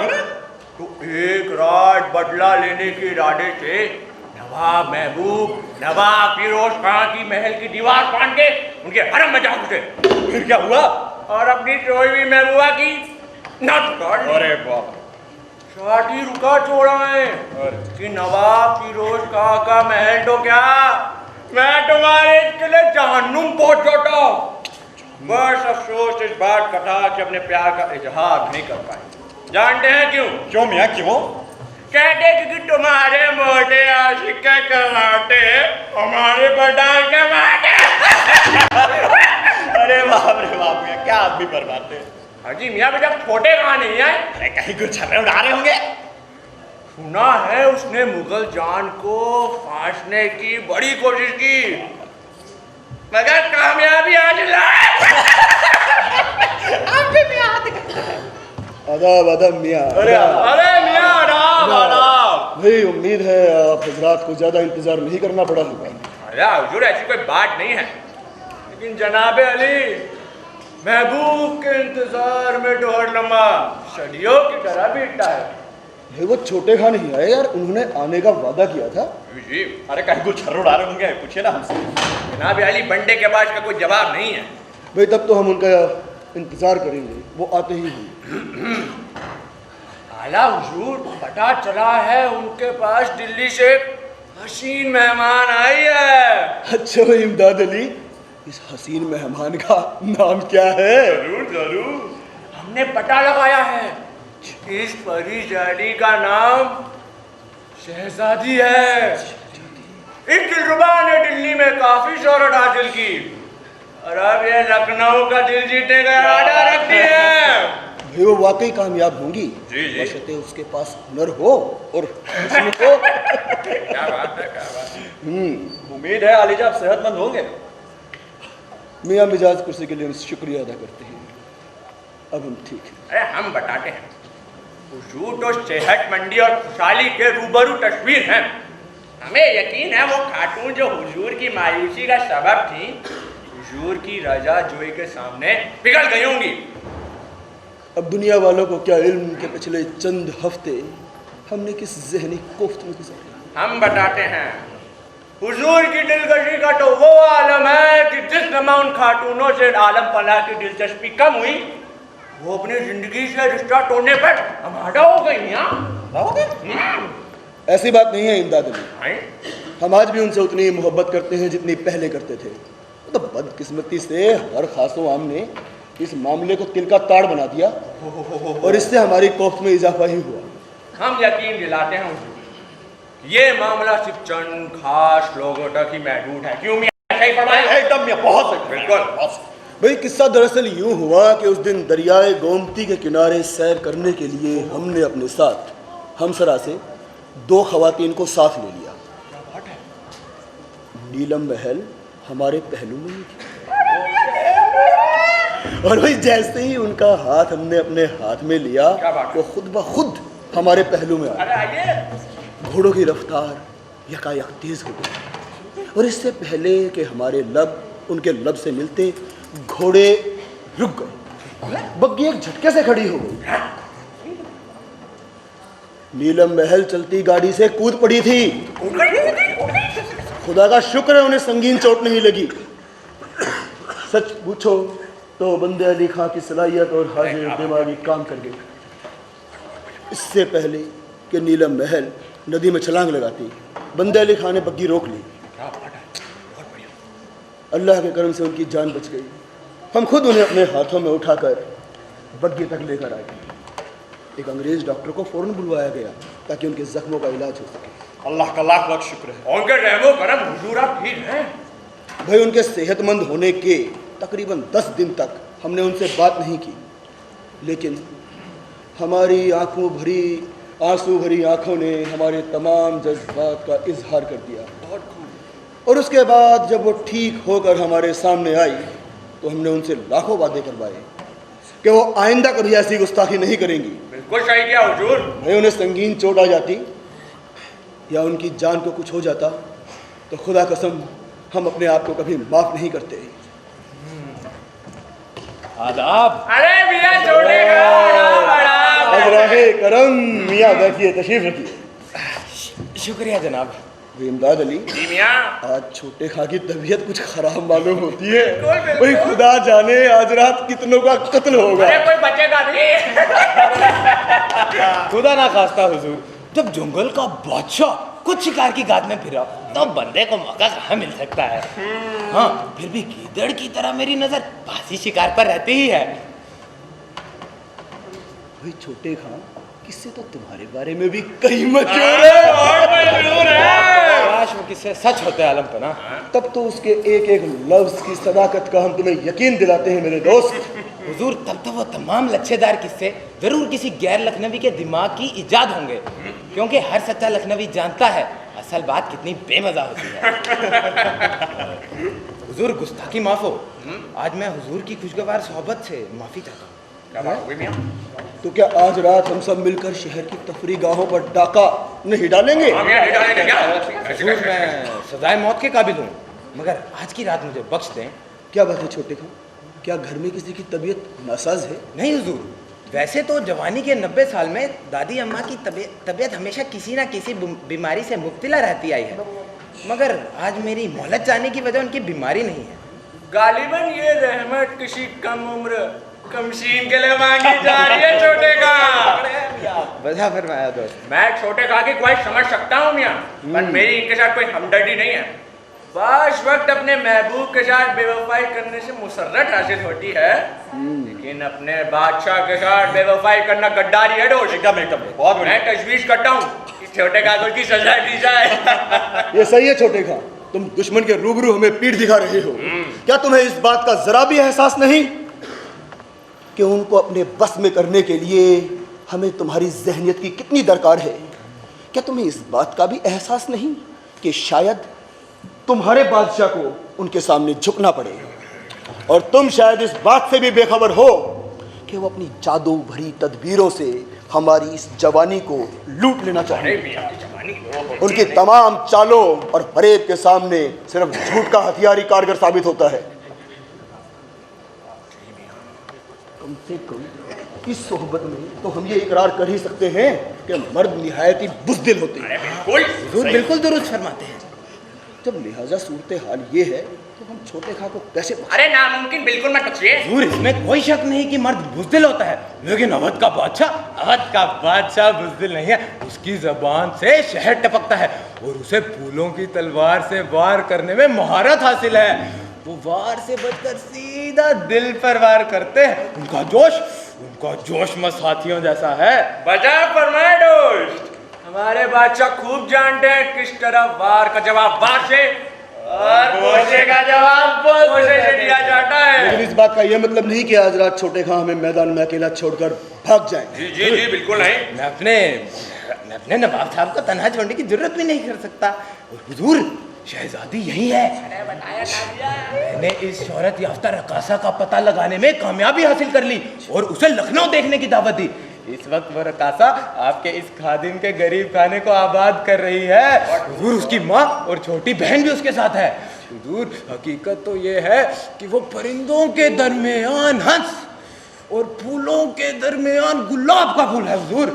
तो एक रात बदला लेने के इरादे से नवाब महबूब नवाब फिरोज खान की महल की दीवार फाड़ के उनके हरम में जा घुसे। फिर क्या हुआ? और अपनी चोरवी महबूबा की नट काट ली। अरे बाप। शादी रुका छोड़ा है कि नवाब फिरोज खां का महल तो क्या, मैं तुम्हारे इसके लिए जहन्नुम पहुंच जाता हूँ। बस अफसोस इस बात का था कि अपने प्यार का इजहार नहीं कर पाए। जानते हैं क्यों? क्यों मियाँ क्यों? कहते कि तुम्हारे मोटे आशिक के कराटे हमारे बदान के बाटे। अरे बाप रे बाप मियाँ, क्या आदमी बर्बाद थे। हाजी मियाँ बेटा छोटे कहाँ नहीं आए? अरे कहीं कुछ छर्रे उड़ा रहे होंगे। सुना है उसने मुगल जान को फांसने की बड़ी कोशिश की, मगर कामयाबी आज आदाब आदाब मियाँ। अरे अरे मियाँ आदाब आदाब। भाई उम्मीद है आप हजरात को ज्यादा इंतजार नहीं करना पड़ा होगा। अरे हुजूर ऐसी कोई बात नहीं है, लेकिन जनाबे अली महबूब के इंतजार में डोर लम्बा सदियों की तरह बीतता है। भाई वो छोटे खान नहीं आए यार, उन्होंने आने का वादा किया था। जी अरे कहीं कुछ छर्रे उड़ा रहे होंगे, पूछिए ना हमसे। जनाबे अली बंदे के पास का कोई जवाब नहीं है। भाई तब तो हम उनका इंतजार करेंगे, वो आते ही होंगे। आला हुजूर पता चला है उनके पास दिल्ली से हसीन मेहमान आई है। अच्छा भाई इमदाद अली, इस हसीन मेहमान का नाम क्या है? जरूर जरूर, हमने पता लगाया है, इस परिजादी का नाम शहजादी है। इस दिलरुबा ने दिल्ली में काफी शोहरत हासिल की और अब ये लखनऊ का दिल जीतने का इरादा रखती है। भाई वो वाकई कामयाब होंगी, जी, जी। बशर्ते उसके पास हुनर हो और हुस्न हो। क्या बात है, क्या बात है। उम्मीद है आलिजा आप सेहतमंद होंगे। मियाँ मिजाज कुर्सी के लिए हम शुक्रिया अदा करते हैं। अब हम ठीक हैं। अरे हम बताते हैं, हुजूर तो सेहतमंदी और खुशहाली के रूबरू तस्वीर हैं। हमें यकीन है वो खातून जो हुजूर की मायूसी का सबब थी, हुजूर की रजा जोई के सामने पिघल गई होंगी। अब दुनिया वालों को क्या इल्म के पिछले चंद हफ्ते हमने किस जहनी कोफ्त में गुजारे। हम बताते हैं, हुजूर की दिलकशी का तो वो आलम है कि जिस समय उन खातूनों से आलम फला की दिलचस्पी कम हुई, वो अपनी जिंदगी से रिश्ता तोड़ने पर आमादा हो गई। ऐसी बात नहीं है इमदाद अली, हम आज भी उनसे उतनी मोहब्बत करते हैं जितनी पहले करते थे। तो बदकिस्मती से हर खासो आम ने इस मामले को तिल का ताड़ बना दिया और इससे हमारी कोफ्त में इजाफा ही हुआ। हम यकीन दिलाते हैं हुजूर, ये मामला सिर्फ चंद खास लोगों तक ही महदूद है। क्यों मियां? सही फरमाया? एकदम मियाँ, बहुत सही। बिल्कुल। भाई किस्सा दरअसल यूं हुआ कि उस दिन दरियाए गोमती के किनारे सैर करने के लिए हमने अपने साथ हमसरा से 2 खवातीन को साथ ले लिया। नीलम महल हमारे पहलू में ही थी और भाई जैसे ही उनका हाथ हमने अपने हाथ में लिया, वो खुद ब खुद हमारे पहलू में आ अरे आइए। घोड़ों की रफ्तार यकायक तेज हो गई और इससे पहले कि हमारे लब उनके लब से मिलते, घोड़े रुक गए। बग्गी एक झटके से खड़ी हो गई। नीलम महल चलती गाड़ी से कूद पड़ी थी। खुदा का शुक्र है उन्हें संगीन चोट नहीं लगी। सच पूछो तो बंदे अली खां की सलाहियत और हाजिर दिमागी काम कर गई। इससे पहले कि नीलम महल नदी में छलांग लगाती, बंदे अली खां ने बग्गी रोक ली। अल्लाह के करम से उनकी जान बच गई। हम खुद उन्हें अपने हाथों में उठाकर बग्गी तक लेकर आए। एक अंग्रेज डॉक्टर को फौरन बुलवाया गया ताकि उनके जख्मों का इलाज हो सके। अल्लाह का लाख लाख शुक्र है। उनके रहमो करम हुजूर आप ठीक हैं। भाई उनके सेहतमंद होने के तकरीबन 10 दिन तक हमने उनसे बात नहीं की, लेकिन हमारी आंखों भरी आंसू भरी आंखों ने हमारे तमाम जज्बात का इजहार कर दिया। और उसके बाद जब वो ठीक होकर हमारे सामने आई तो हमने उनसे लाखों वादे करवाए कि वो आइंदा कभी ऐसी गुस्ताखी नहीं करेंगी। बिल्कुल सही किया हुजूर। भाई उन्हें संगीन चोट आ जाती या उनकी जान को कुछ हो जाता तो खुदा कसम हम अपने आप को कभी माफ नहीं करते। आदाब। अरे भैया छोड़ेगा अजराहे करम, मियाँ बैठिए, तशरीफ रखिए। शुक्रिया जनाब। इमदाद अली, जी मियाँ। आज छोटे खां की तबीयत कुछ खराब मालूम होती है। वही खुदा जाने आज रात कितनों का कत्ल होगा। अरे कोई बचेगा नहीं। खुदा ना खास्ता हुजूर, जब जंगल का बादशाह कुछ शिकार की गाद में फिरा तो बंदे को मौका कहाँ मिल सकता है। हाँ, फिर भी गीदड़ की तरह मेरी नजर बासी शिकार पर रहती ही है। वही छोटे खां, किससे तो तुम्हारे बारे में भी कई मशहूर है। काश वो किससे सच होते आलम पे ना। तब तो उसके एक एक लफ्ज की सदाकत का हम तुम्हें यकीन दिलाते हैं मेरे दोस्त। हुजूर, तब तो वो तमाम लच्छेदार किस्से जरूर किसी गैर लखनवी के दिमाग की इजाद होंगे, क्योंकि हर सच्चा लखनवी जानता है असल बात कितनी बेमजा होती है। हुजूर, गुस्ताखी माफ हो। आज मैं हुजूर की खुशगवार सोहबत से माफी चाहता हूँ। क्या बात हुई मियाँ? तो क्या आज रात हम सब मिलकर शहर की तफरी गाहों पर डाका नहीं डालेंगे? हाँ मियाँ, नहीं डालेंगे क्या? हुजूर, मैं सजाए मौत के काबिल हूँ, मगर आज की रात मुझे बख्श दें। क्या बात है छोटे खां, क्या घर में किसी की तबीयत नासाज है? नहीं हुजूर, वैसे तो जवानी के 90 साल में दादी अम्मा की तबीयत हमेशा किसी ना किसी बीमारी से मुब्तला रहती आई है, मगर आज मेरी मोहलत जाने की वजह उनकी बीमारी नहीं है। गालिबन ये रहमत किसी कम उम्र कमशीन के लिए मांगी जा रही है छोटे का। वजह फरमाया दोस्त। मैं छोटे का की ख्वाहिश समझ सकता हूँ मियाँ, पर मेरी इनके साथ कोई हमदर्दी नहीं है। बास वक्त अपने महबूब के साथ बेवफाई करने से मुसर्रत हासिल होती है, लेकिन अपने बादशाह के साथ बेवफाई करना गद्दारी है दोस्त। एकदम बहुत। मैं तजवीज करता हूँ कि छोटे कागज की सजा दी जाए। ये सही है छोटे खां, तुम दुश्मन के रूबरू हमें पीठ दिखा रहे हो। क्या तुम्हें इस बात का जरा भी एहसास नहीं कि उनको अपने बस में करने के लिए हमें तुम्हारी जहनियत की कितनी दरकार है? क्या तुम्हें इस बात का भी एहसास नहीं कि शायद तुम्हारे बादशाह को उनके सामने झुकना पड़े, और तुम शायद इस बात से भी बेखबर हो कि वो अपनी जादू भरी तदबीरों से हमारी इस जवानी को लूट लेना चाहते हैं। उनकी तमाम चालों और फरेब के सामने सिर्फ झूठ का हथियार ही कारगर साबित होता है। कम से कम इस सोहबत में तो हम ये इकरार कर ही सकते हैं कि मर्द निहायत ही बुज़दिल होते हैं। हुजूर बिल्कुल दुरुस्त फरमाते हैं। जब लिहाजा सूरत हाल ये है तो हम छोटे खां को कैसे अरे नामुमकिन बिल्कुल मत टचिए। हुजूर, इसमें कोई शक नहीं कि मर्द बुज़दिल होता है, लेकिन अवध का बादशाह बुज़दिल नहीं है। उसकी जबान से शहद टपकता है और उसे फूलों की तलवार से वार करने में महारत हासिल है। वो वार से बचकर सीधा दिल पर वार करते हैं। उनका जोश मस्त हाथियों जैसा है। बजा फरमाए दोस्त। हमारे बादशाह खूब जानते हैं किस तरह वार का जवाब वार से और गोशे का जवाब गोशे से दिया जाता है। लेकिन इस बात का यह मतलब नहीं कि आज रात छोटे खां हमें मैदान में अकेला छोड़कर भाग जाए। जी जी जी बिल्कुल नहीं। मैं अपने नवाब साहब को तन्हा छोड़ने की जरूरत भी नहीं कर सकता। और हुजूर, शहजादी यही है। मैंने इस शोहरत याफ्ता रकासा का पता लगाने में कामयाबी हासिल कर ली और उसे लखनऊ देखने की दावत दी। इस वक्त वो रकासा आपके इस खादिम के गरीब खाने को आबाद कर रही है। हुजूर, उसकी माँ और छोटी बहन भी उसके साथ है। हुजूर, हकीकत तो ये है कि वो परिंदों के दरमियान हंस और फूलों के दरमियान गुलाब का फूल है। हुजूर,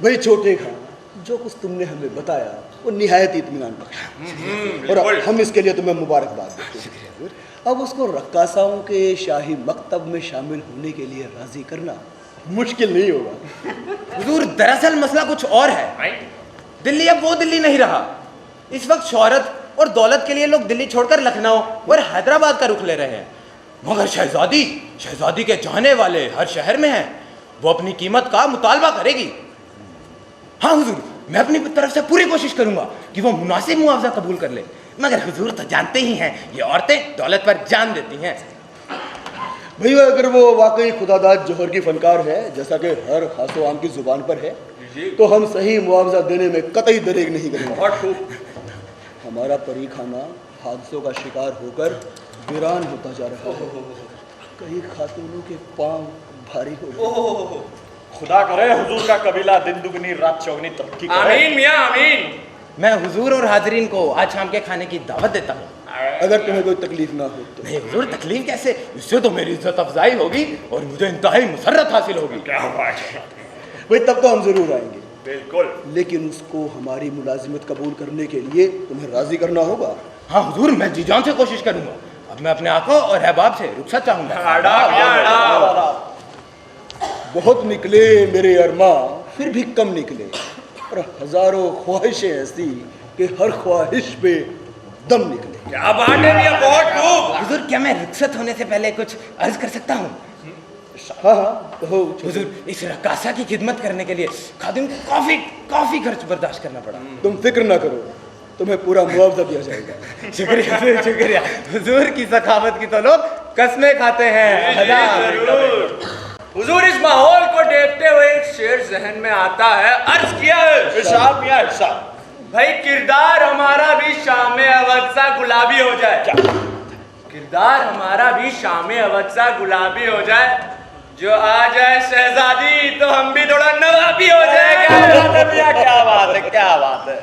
भाई छोटे खां, जो कुछ तुमने हमें बताया वो निहायत इत्मीनान बख्शा, और हम इसके लिए तुम्हें मुबारकबाद देते हैं। अब उसको रक्कासाओं के शाही मकतब में शामिल होने के लिए राजी करना मुश्किल नहीं होगा। हुजूर, दरअसल मसला कुछ और है। दिल्ली अब वो दिल्ली नहीं रहा। इस वक्त शोहरत और दौलत के लिए लोग दिल्ली छोड़कर लखनऊ और हैदराबाद का रुख ले रहे हैं, मगर शहजादी के चाहने वाले हर शहर में हैं। वो अपनी कीमत का मुतालबा करेगी। हाँ हुजूर, मैं अपनी तरफ से पूरी कोशिश करूंगा कि वो मुनासिब मुआवजा कबूल कर ले, मगर हुजूर तो जानते ही हैं ये औरतें दौलत पर जान देती हैं। भैया अगर वो वाकई खुदादाद जौहर की फनकार है जैसा कि हर खासो आम की जुबान पर है तो हम सही मुआवजा देने में कतई दरेग नहीं करेंगे। बहुत खूब। हमारा परी खाना हादसों का शिकार होकर वीरान होता जा रहा है। कई खातूनों के पांव भारी हो गए। खुदा करे हुजूर का कबीला दिन दुगनी रात चौगनी तरक्की करे। आमीन मियाँ आमीन। मैं हुजूर और हाजरीन को आज शाम के खाने की दावत देता हूँ। अगर तुम्हें कोई तकलीफ ना हो तो। नहीं हुजूर, तकलीफ कैसे? इससे तो मेरी इज्जत अफजाई होगी और मुझे इंतहाई मुसर्रत हासिल होगी। क्या बात है। भाई तब तो हम जरूर आएंगे, बिल्कुल। लेकिन उसको हमारी मुलाजिमत कबूल करने के लिए तुम्हें राजी करना होगा। हाँ हुजूर, मैं जी जान से कोशिश करूंगा। अब मैं अपने आका और अहबाब से रुखसत चाहूंगा। बहुत निकले मेरे अरमा, फिर भी कम निकले, और हजारों ख्वाहिशें ऐसी कि हर ख्वाहिश पे दम निकले। क्या बात है मियाँ, बहुत खूब। हुजूर, क्या मैं रुखसत होने से पहले कुछ अर्ज कर सकता हूँ? हाँ हाँ कहो। हुजूर, इस रकासा की खिदमत करने के लिए खादिम को काफी खर्च बर्दाश्त करना पड़ा। तुम फिक्र ना करो, तुम्हें पूरा मुआवजा दिया जाएगा। शुक्रिया शुक्रिया। हुजूर की सखावत की तो लोग कसमें खाते हैं। जरूर। हुजूर, इस माहौल को देखते हुए एक शेर जहन में आता है, अर्ज किया है। इरशाद मियाँ इरशाद। भाई किरदार हमारा भी शामे अवध सा गुलाबी हो जाए। किरदार हमारा भी शामे अवध सा गुलाबी हो जाए, जो आ जाए शहजादी तो हम भी थोड़ा नवाबी हो जाएगा। क्या बात है, क्या बात है।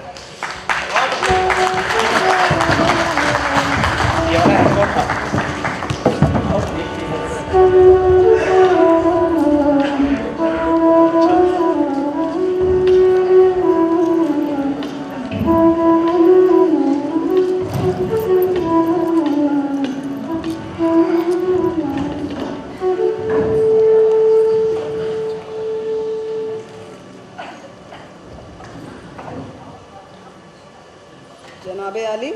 जनाबे आली,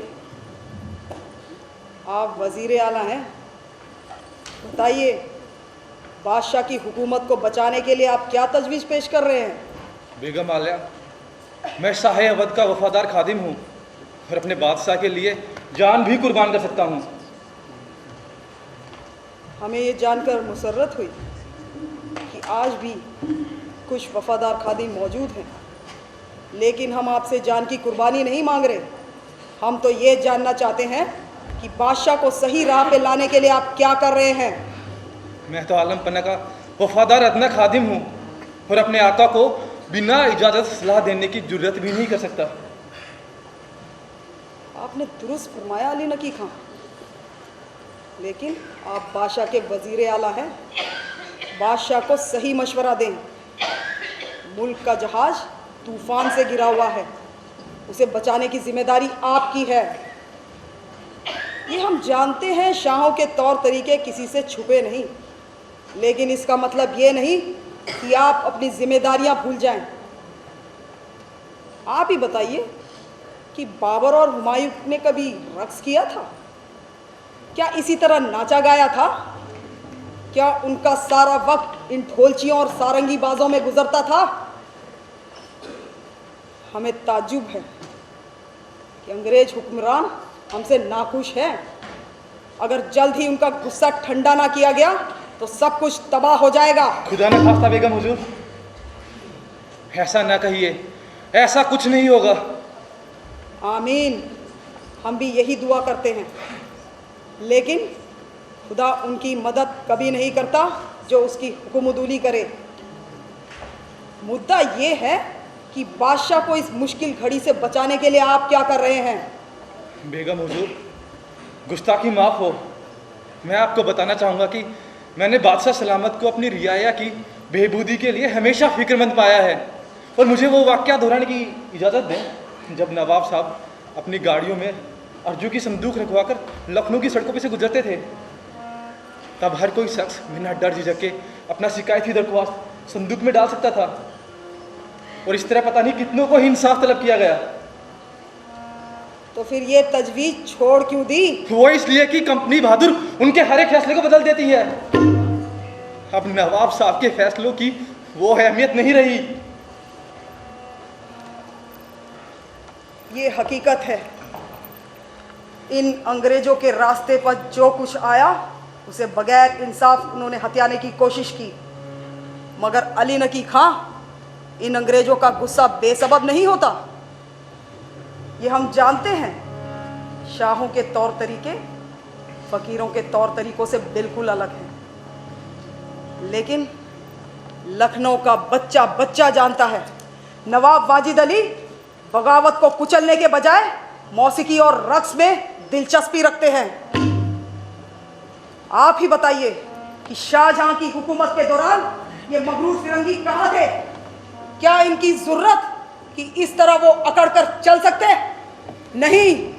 आप वजीर आला हैं, बताइए बादशाह की हुकूमत को बचाने के लिए आप क्या तजवीज़ पेश कर रहे हैं? बेगम आलिया, मैं शाह अवध का वफादार खादिम हूँ और अपने बादशाह के लिए जान भी कुर्बान कर सकता हूँ। हमें ये जानकर मुसर्रत हुई कि आज भी कुछ वफादार खादिम मौजूद हैं, लेकिन हम आपसे जान की कुर्बानी नहीं मांग रहे। हम तो ये जानना चाहते हैं कि बादशाह को सही राह पे लाने के लिए आप क्या कर रहे हैं? मैं तो आलम पन्ना का वफादार अदना खादिम हूँ और अपने आका को बिना इजाज़त सलाह देने की जुर्रत भी नहीं कर सकता। आपने दुरुस्त फरमाया अली नकी खां, लेकिन आप बादशाह के वजीर आला हैं। बादशाह को सही मशवरा दें। मुल्क का जहाज तूफान से गिरा हुआ है, उसे बचाने की जिम्मेदारी आपकी है। ये हम जानते हैं शाहों के तौर तरीके किसी से छुपे नहीं, लेकिन इसका मतलब ये नहीं कि आप अपनी जिम्मेदारियां भूल जाएं। आप ही बताइए कि बाबर और हुमायूं ने कभी रक्स किया था? क्या इसी तरह नाचा गाया था? क्या उनका सारा वक्त इन ढोलचियों और सारंगी बाजों में गुजरता था? हमें ताज्जुब है कि अंग्रेज हुक्मरान हमसे नाखुश हैं। अगर जल्द ही उनका गुस्सा ठंडा ना किया गया तो सब कुछ तबाह हो जाएगा। खुदा न खास्ता बेगम हुजूर, ऐसा ना कहिए, ऐसा कुछ नहीं होगा। आमीन, हम भी यही दुआ करते हैं, लेकिन खुदा उनकी मदद कभी नहीं करता जो उसकी हुक्मदुली करे। मुद्दा ये है कि बादशाह को इस मुश्किल घड़ी से बचाने के लिए आप क्या कर रहे हैं? बेगम हुजूर, गुस्ताखी माफ़ हो। मैं आपको बताना चाहूँगा कि मैंने बादशाह सलामत को अपनी रियाया की बेहबूदी के लिए हमेशा फिक्रमंद पाया है, और मुझे वो वाक़या दोहराने की इजाज़त दें जब नवाब साहब अपनी गाड़ियों में अर्जू की संदूक रखवाकर लखनऊ की सड़कों पर से गुजरते थे। तब हर कोई शख्स बिना डर झिझक के अपना शिकायती दरख्वास्त संदूक में डाल सकता था, और इस तरह पता नहीं कितनों को ही इंसाफ तलब किया गया। तो फिर ये तजवीज़ छोड़ क्यों दी? वो इसलिए कि कंपनी बहादुर उनके हर एक फैसले को बदल देती है। अब नवाब साहब के फैसलों की वो अहमियत नहीं रही। ये हकीकत है, इन अंग्रेजों के रास्ते पर जो कुछ आया उसे बगैर इंसाफ उन्होंने हत्याने की कोशिश की। मगर अली नकी खां, इन अंग्रेजों का गुस्सा बेसबब नहीं होता। ये हम जानते हैं, शाहों के तौर तरीके फकीरों के तौर तरीकों से बिल्कुल अलग हैं। लेकिन लखनऊ का बच्चा बच्चा जानता है, नवाब वाजिद अली बगावत को कुचलने के बजाय मौसीकी और रक्स में दिलचस्पी रखते हैं। आप ही बताइए कि शाहजहां की हुकूमत के दौरान ये मगरूर फिरंगी कहां थे? क्या इनकी जरूरत कि इस तरह वो अकड़ कर चल सकते? नहीं,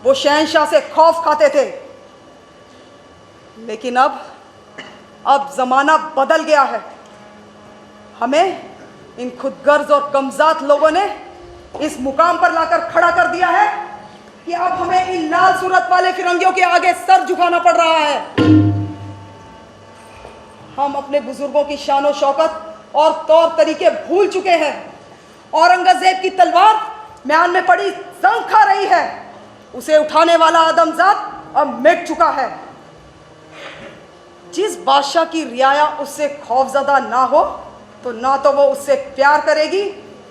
वो शहंशाह से खौफ खाते थे। लेकिन अब जमाना बदल गया है। हमें इन खुदगर्ज और कमजात लोगों ने इस मुकाम पर लाकर खड़ा कर दिया है कि अब हमें इन लाल सूरत वाले फिरंगियों के आगे सर झुकाना पड़ रहा है। हम अपने बुजुर्गों की शान और शौकत और तौर तरीके भूल चुके हैं। औरंगजेब की तलवार म्यान में पड़ी जंग खा रही है। उसे उठाने वाला आदमजाद अब मिट चुका है। जिस बादशाह की रियाया उससे खौफजदा ना हो, तो ना तो वो उससे प्यार करेगी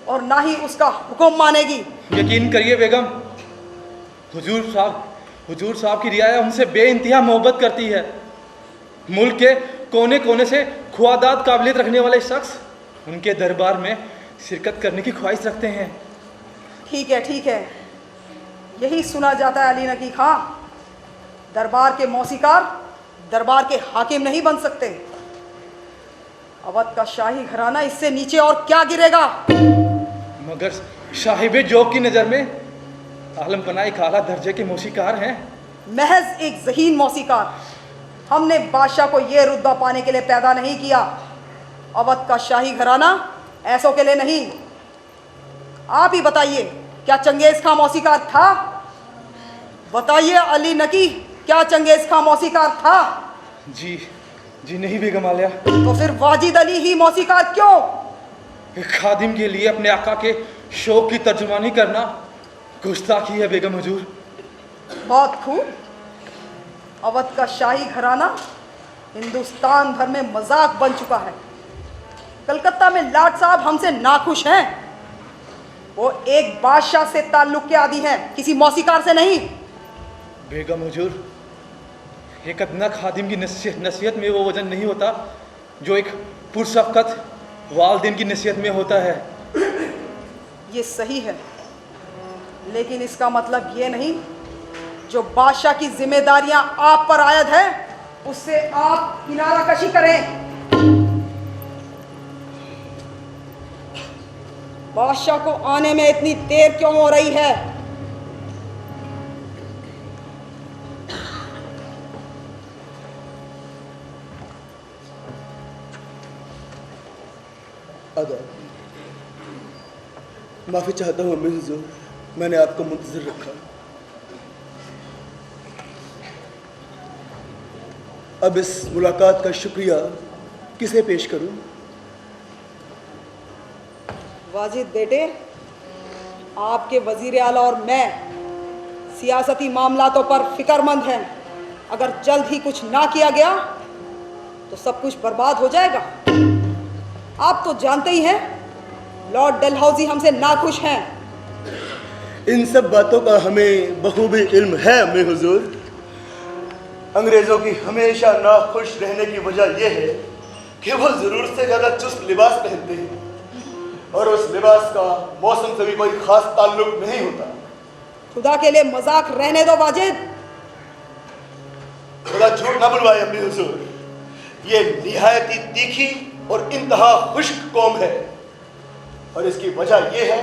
और ना ही उसका हुक्म मानेगी। यकीन करिए बेगम, हुजूर साहब की रियाया उनसे बेइंतहा मोहब्बत करती है। मुल्क के कोने कोने से ख्वादात काबिलियत रखने वाले शख्स उनके दरबार में शिरकत करने की ख्वाहिश रखते हैं। ठीक है, यही सुना जाता है अली नकी खां। दरबार के मौसीकार दरबार के हाकिम नहीं बन सकते। अवध का शाही घराना इससे नीचे और क्या गिरेगा? मगर साहिब जोग की नज़र में आलम पना एक आला दर्जे के मौसीकार हैं। महज एक ज़हीन मौसीकार। हमने बादशाह को यह रुतबा पाने के लिए पैदा नहीं किया। अवध का शाही घराना ऐसों के लिए नहीं। आप ही बताइए, क्या चंगेज खां मौसीकार था? बताइए अली नकी, क्या चंगेज खां मौसीकार था? जी नहीं बेगम आलिया। तो फिर वाजिद अली ही मौसीकार क्यों? खादिम के लिए अपने आका के शौक की तर्जुमानी करना गुस्ताखी है बेगम हुजूर। बहुत खूब। अवध का शाही घराना हिंदुस्तान भर में मजाक बन चुका है। कलकत्ता में लाट साहब हमसे नाखुश हैं। वो एक बादशाह से ताल्लुक के आदी हैं, किसी मौसीकार से नहीं। बेगम हुजूर, एक अदना खादिम की नसीहत में वो वजन नहीं होता जो एक पुरसफ़क़त वालिदैन की नसीहत में होता है। ये सही है, लेकिन इसका मतलब ये नहीं जो बादशाह की जिम्मेदारियां आप पर आयद है उससे आप किनारा कशी करें। बादशाह को आने में इतनी देर क्यों हो रही है? माफ़ी चाहता हूँ अम्मी हुजूर, मैंने आपको मुंतज़िर रखा। अब इस मुलाकात का शुक्रिया किसे पेश करूं? वाजिद बेटे, आपके वज़ीर आला और मैं सियासती मामलातों पर फिक्रमंद हैं। अगर जल्द ही कुछ ना किया गया तो सब कुछ बर्बाद हो जाएगा। आप तो जानते ही हैं, लॉर्ड डलहौजी हमसे नाखुश हैं। इन सब बातों का हमें बखूबी इल्म है अम्मी हुजूर। अंग्रेज़ों की हमेशा नाखुश रहने की वजह यह है कि वो ज़रूरत से ज़्यादा चुस्त लिबास पहनते हैं और उस लिबास का मौसम से भी कोई ख़ास ताल्लुक नहीं होता। खुदा के लिए मजाक रहने दो वाजिद। खुदा झूठ ना बुलवाए अम्मी हुजूर, ये निहायत ही तीखी और इंतहा खुश्क कौम है और इसकी वजह यह है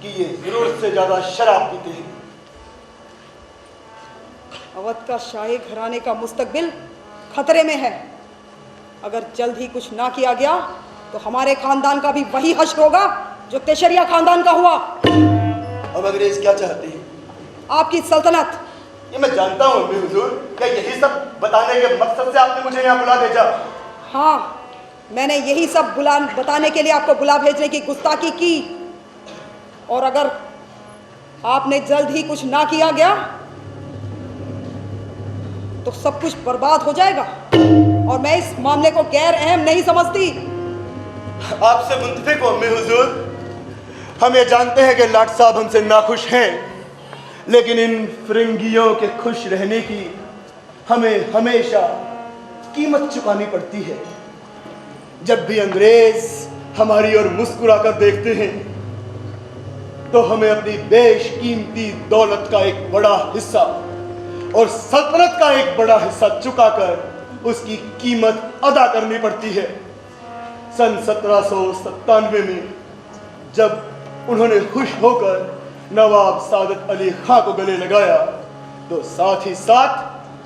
कि ये ज़रूरत से ज़्यादा शराब पीते हैं। अवध का शाही घराने का मुस्तकबिल खतरे में है। अगर जल्द ही कुछ ना किया गया तो हमारे खानदान का भी वही हश्र होगा जो केशरिया खानदान का हुआ। अब अंग्रेज क्या चाहते हैं? आपकी सल्तनत। ये मैं जानता हूँ अम्मी हुजूर, क्या यही सब बताने के मकसद से आपने मुझे यहाँ बुला भेजा? हाँ, मैंने यही सब बताने के लिए आपको बुला भेजने की गुस्ताखी की। और अगर आपने जल्द ही कुछ ना किया गया तो सब कुछ बर्बाद हो जाएगा। और मैं इस मामले को गैर अहम नहीं समझती। आपसे मुंतफिक हूं अम्मी हुजूर। हम ये जानते हैं कि लाट साहब हमसे नाखुश हैं, लेकिन इन फिरंगियों के खुश रहने की हमें हमेशा कीमत चुकानी पड़ती है। जब भी अंग्रेज हमारी ओर मुस्कुराकर देखते हैं तो हमें अपनी बेशकीमती दौलत का एक बड़ा हिस्सा और सल्तनत का एक बड़ा हिस्सा चुकाकर उसकी कीमत अदा करनी पड़ती है। सन 1797 में जब उन्होंने खुश होकर नवाब सादत अली खां को गले लगाया तो साथ ही साथ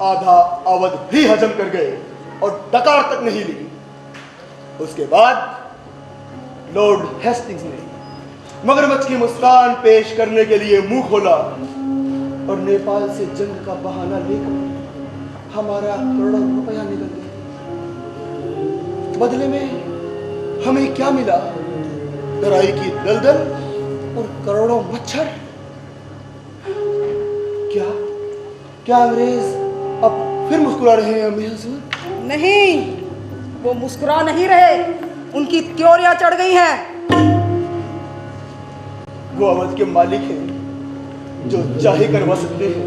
आधा अवध भी हजम कर गए और डकार तक नहीं ली। उसके बाद लॉर्ड हेस्टिंग्स ने मगरमच्छ की मुस्कान पेश करने के लिए मुंह खोला और नेपाल से जंग का बहाना लेकर हमारा करोड़ों रुपया निकल गया। बदले में हमें क्या मिला? तराई की दलदल और करोड़ों मच्छर। क्या अंग्रेज अब फिर मुस्कुरा रहे हैं अम्मी हुजूर? नहीं, वो मुस्कुरा नहीं रहे, उनकी त्योरियां चढ़ गई हैं। वो अवध के मालिक हैं जो चाहे करवा सकते हैं।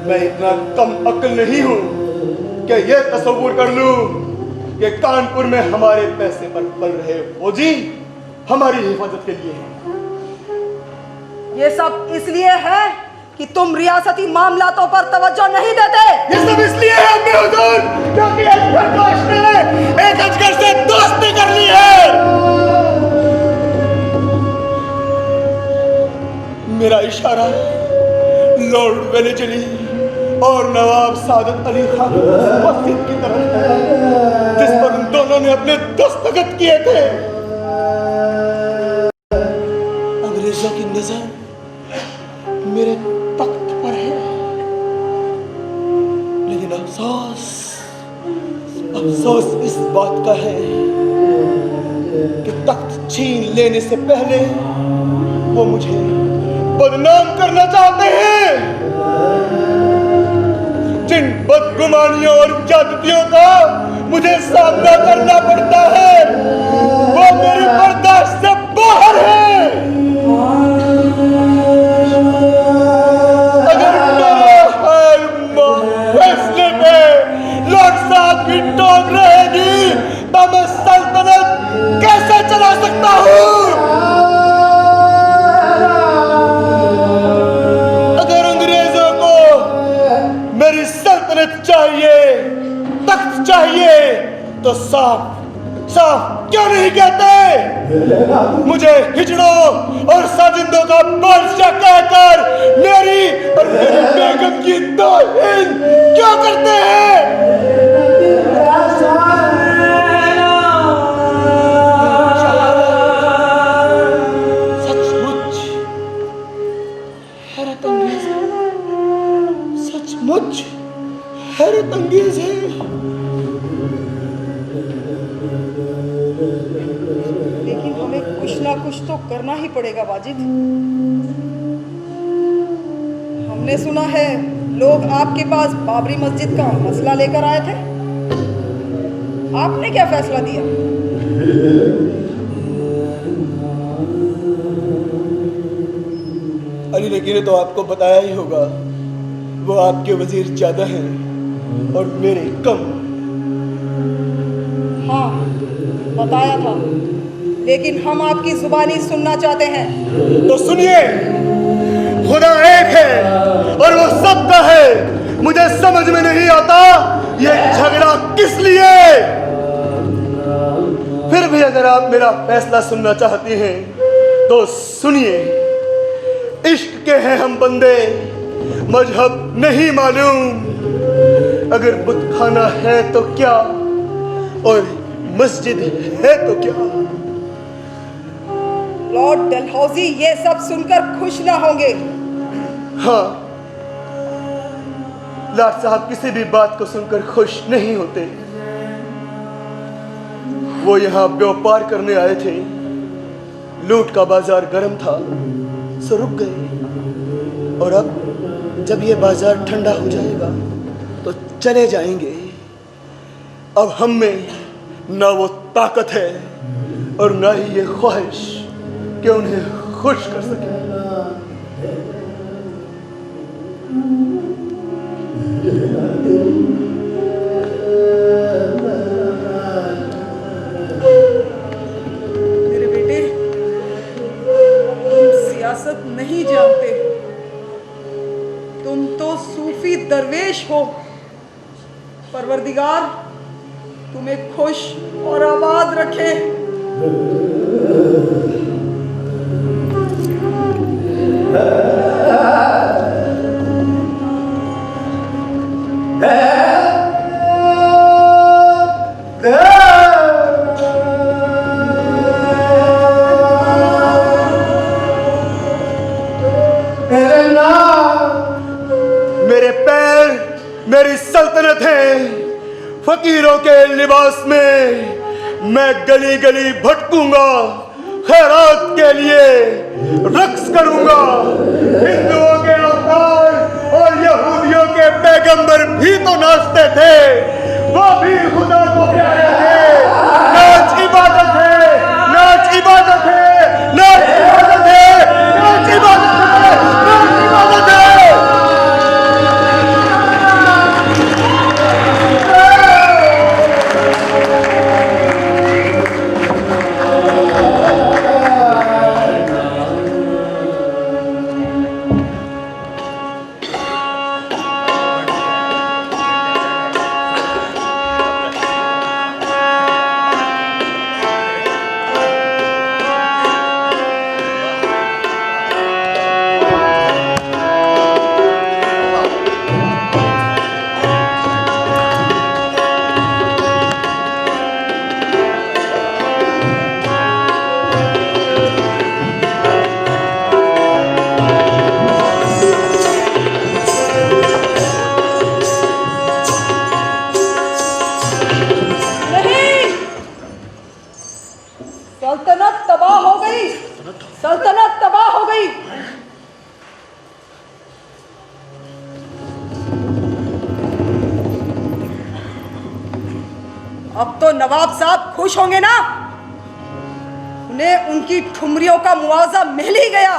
मैं इतना कम अक्ल नहीं हूं कि ये तसव्वुर कर लूं कि कानपुर में हमारे पैसे पर पल रहे फौजी हमारी हिफाजत के लिए हैं। ये सब इसलिए है कि तुम रियासती मामलातों पर तवज्जो नहीं देते। ये सब इसलिए है अम्मी हुजूर क्योंकि एक खरगोश ने एक अजगर से दोस्ती कर ली है। मेरा इशारा लॉर्ड वेलेस्ली और नवाब सादत अली खान मस्जिद की तरफ है जिस पर उन दोनों ने अपने दस्तखत किए थे। अंग्रेजों की नजर मेरे तख्त पर है, लेकिन अफसोस इस बात का है कि तख्त छीन लेने से पहले वो मुझे बदनाम करना चाहते हैं। जिन बदगुमानियों और ज्यादतियों का मुझे सामना करना पड़ता है वो मेरी बर्दाश्त से बाहर है। अगर मेरे हर फैसले पे लॉर्ड साहब की टोक रहेगी तो मैं सल्तनत कैसे चला सकता हूँ? अगर अंग्रेजों को मेरी सल्तनत चाहिए, तख्त चाहिए, तो साफ क्यों नहीं कहते? मुझे हिजड़ों और साजिंदों का बादशाह कहकर मेरी और मेरी बेगम की तौहीन क्यों करते हैं? सचमुच हैरत अंगेज है, सचमुच हैरत अंगेज है। लेकिन हमें कुछ ना कुछ तो करना ही पड़ेगा वाजिद। हमने सुना है लोग आपके पास बाबरी मस्जिद का मसला लेकर आए थे। आपने क्या फैसला दिया? अली लकी ने तो आपको बताया ही होगा, वो आपके वजीर ज्यादा हैं और मेरे कम। हाँ, बताया था, लेकिन हम आपकी जुबानी सुनना चाहते हैं। तो सुनिए, खुदा एक है और वो सबका है। मुझे समझ में नहीं आता ये झगड़ा किस लिए। फिर भी अगर आप मेरा फैसला सुनना चाहती हैं तो सुनिए। इश्क के हैं हम बंदे, मजहब नहीं मालूम। अगर बुतखाना है तो क्या और मस्जिद है तो क्या। लॉर्ड डलहौजी ये सब सुनकर खुश ना होंगे। हाँ, लॉर्ड साहब किसी भी बात को सुनकर खुश नहीं होते। वो यहाँ व्यापार करने आए थे, लूट का बाजार गर्म था, सो रुक गए। और अब जब ये बाजार ठंडा हो जाएगा तो चले जाएंगे। अब हम में ना वो ताकत है और ना ही ये ख्वाहिश कि उन्हें खुश कर सके। मेरे बेटे, तुम सियासत नहीं जानते, तुम तो सूफी दरवेश हो। परवरदिगार तुम्हें खुश और आबाद रखे। मेरे पैर मेरी सल्तनत है। फकीरों के लिबास में मैं गली गली भटकूंगा, खैरात के लिए रक्स करूंगा। हिंदुओं के अवतार और यहूदियों के पैगंबर भी तो नाचते थे, वो भी खुदा को प्यारे थे। नाच इबादत है, नाच इबादत है, नाच इबादत है, नाच इबादत है, नाच इबादत है। सल्तनत तबाह हो गई, सल्तनत तबाह हो गई। अब तो नवाब साहब खुश होंगे ना? उन्हें उनकी ठुमरियों का मुआवजा मिल ही गया।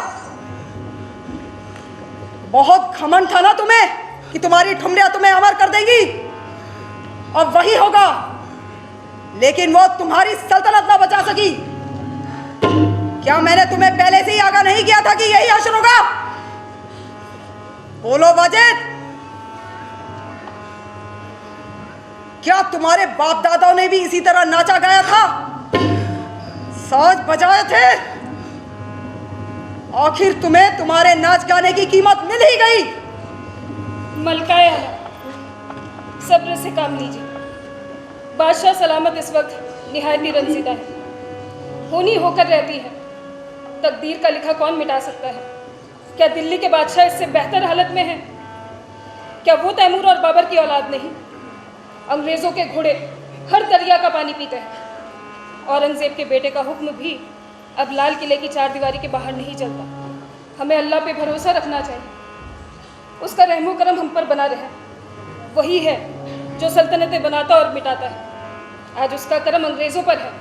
बहुत घमंड था ना तुम्हें कि तुम्हारी ठुमरियां तुम्हें अमर कर देंगी। अब वही होगा, लेकिन वो तुम्हारी सल्तनत ना बचा सकी। क्या मैंने तुम्हें पहले से ही आगाह नहीं किया था कि यही अशर होगा? बोलो वाजिद, क्या तुम्हारे बाप दादाओं ने भी इसी तरह नाचा गाया था, साज बजाए थे? आखिर तुम्हें तुम्हारे नाच गाने की कीमत मिल ही गई। मलकाए आला, सब्र से काम लीजिए। बादशाह सलामत इस वक्त निहायत रंजीदा है, होनी होकर रहती है। तकदीर का लिखा कौन मिटा सकता है? क्या दिल्ली के बादशाह इससे बेहतर हालत में हैं? क्या वो तैमूर और बाबर की औलाद नहीं? अंग्रेज़ों के घोड़े हर दरिया का पानी पीते हैं। औरंगज़ेब के बेटे का हुक्म भी अब लाल किले की चार दीवारी के बाहर नहीं चलता। हमें अल्लाह पे भरोसा रखना चाहिए, उसका रहमो करम हम पर बना रहे। वही है जो सल्तनतें बनाता और मिटाता है। आज उसका करम अंग्रेज़ों पर है,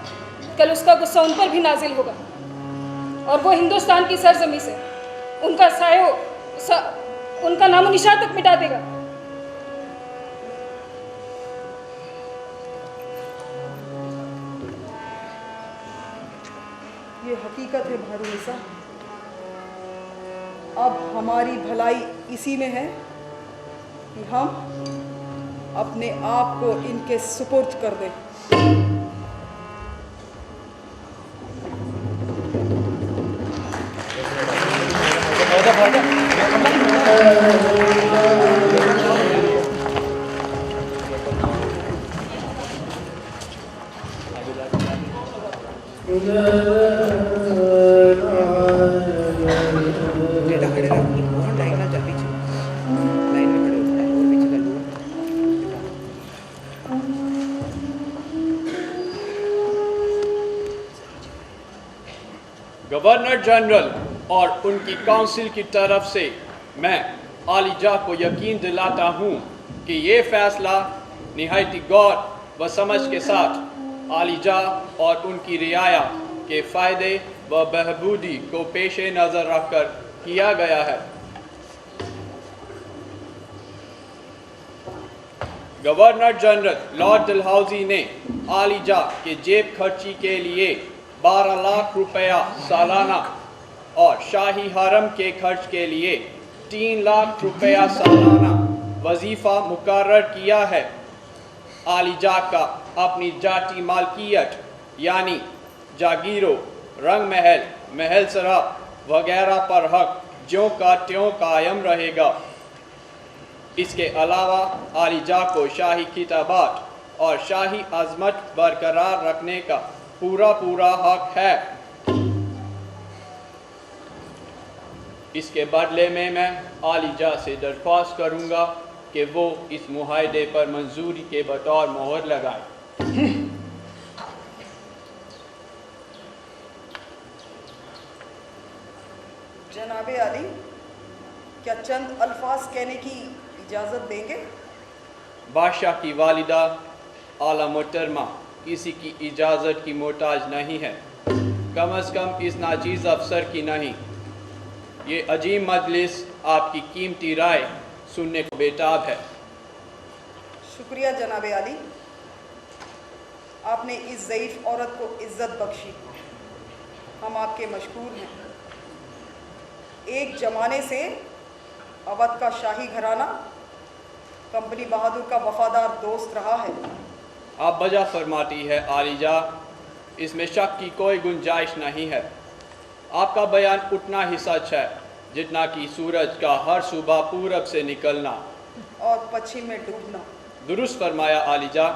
कल उसका गुस्सा उन पर भी नाजिल होगा, और वो हिंदुस्तान की सरजमी से उनका उनका नामो निशान तक मिटा देगा। ये हकीकत है भारूनिसा। अब हमारी भलाई इसी में है कि हम अपने आप को इनके सुपुर्द कर दें। गवर्नर जनरल और उनकी काउंसिल की तरफ से मैं आलिजा को यकीन दिलाता हूँ कि ये फैसला निहायती गौर व समझ के साथ आलिजा और उनकी रियाया के फ़ायदे व बहबूदी को पेश नज़र रखकर किया गया है। गवर्नर जनरल लॉर्ड डलहौजी ने आलिजा के जेब खर्ची के लिए 12 लाख रुपया सालाना और शाही हरम के खर्च के लिए 3 लाख रुपया सालाना वजीफ़ा मुकर्रर किया है। आलिजा का अपनी जाती मालकियत यानी जागीरों, रंग महल, महल सरा वगैरह पर हक ज्यों का त्यों कायम रहेगा। इसके अलावा आलिजा को शाही खिताबात और शाही अज़मत बरकरार रखने का पूरा हक है। इसके बदले में मैं आलिजा से दरख्वास्त करूंगा कि वो इस मुआहदे पर मंजूरी के बतौर मोहर लगाए। जनाबे अली, क्या चंद अल्फाज कहने की इजाज़त देंगे? बादशाह की वालिदा आला मोहतरमा किसी की इजाज़त की मोहताज नहीं है, कम अज़ कम इस नाचीज़ अफसर की नहीं। ये अजीम मजलिस आपकी कीमती राय सुनने को बेताब है। शुक्रिया जनाबे अली, आपने इस ज़ईफ़ औरत को इज़्ज़त बख्शी, हम आपके मशकूर हैं। एक ज़माने से अवध का शाही घराना कंपनी बहादुर का वफादार दोस्त रहा है। आप बजा फरमाती है आलिजा, इसमें शक की कोई गुंजाइश नहीं है। आपका बयान उतना ही सच है जितना कि सूरज का हर सुबह पूरब से निकलना और पश्चिम में डूबना। दुरुस्त फरमाया आलिजा,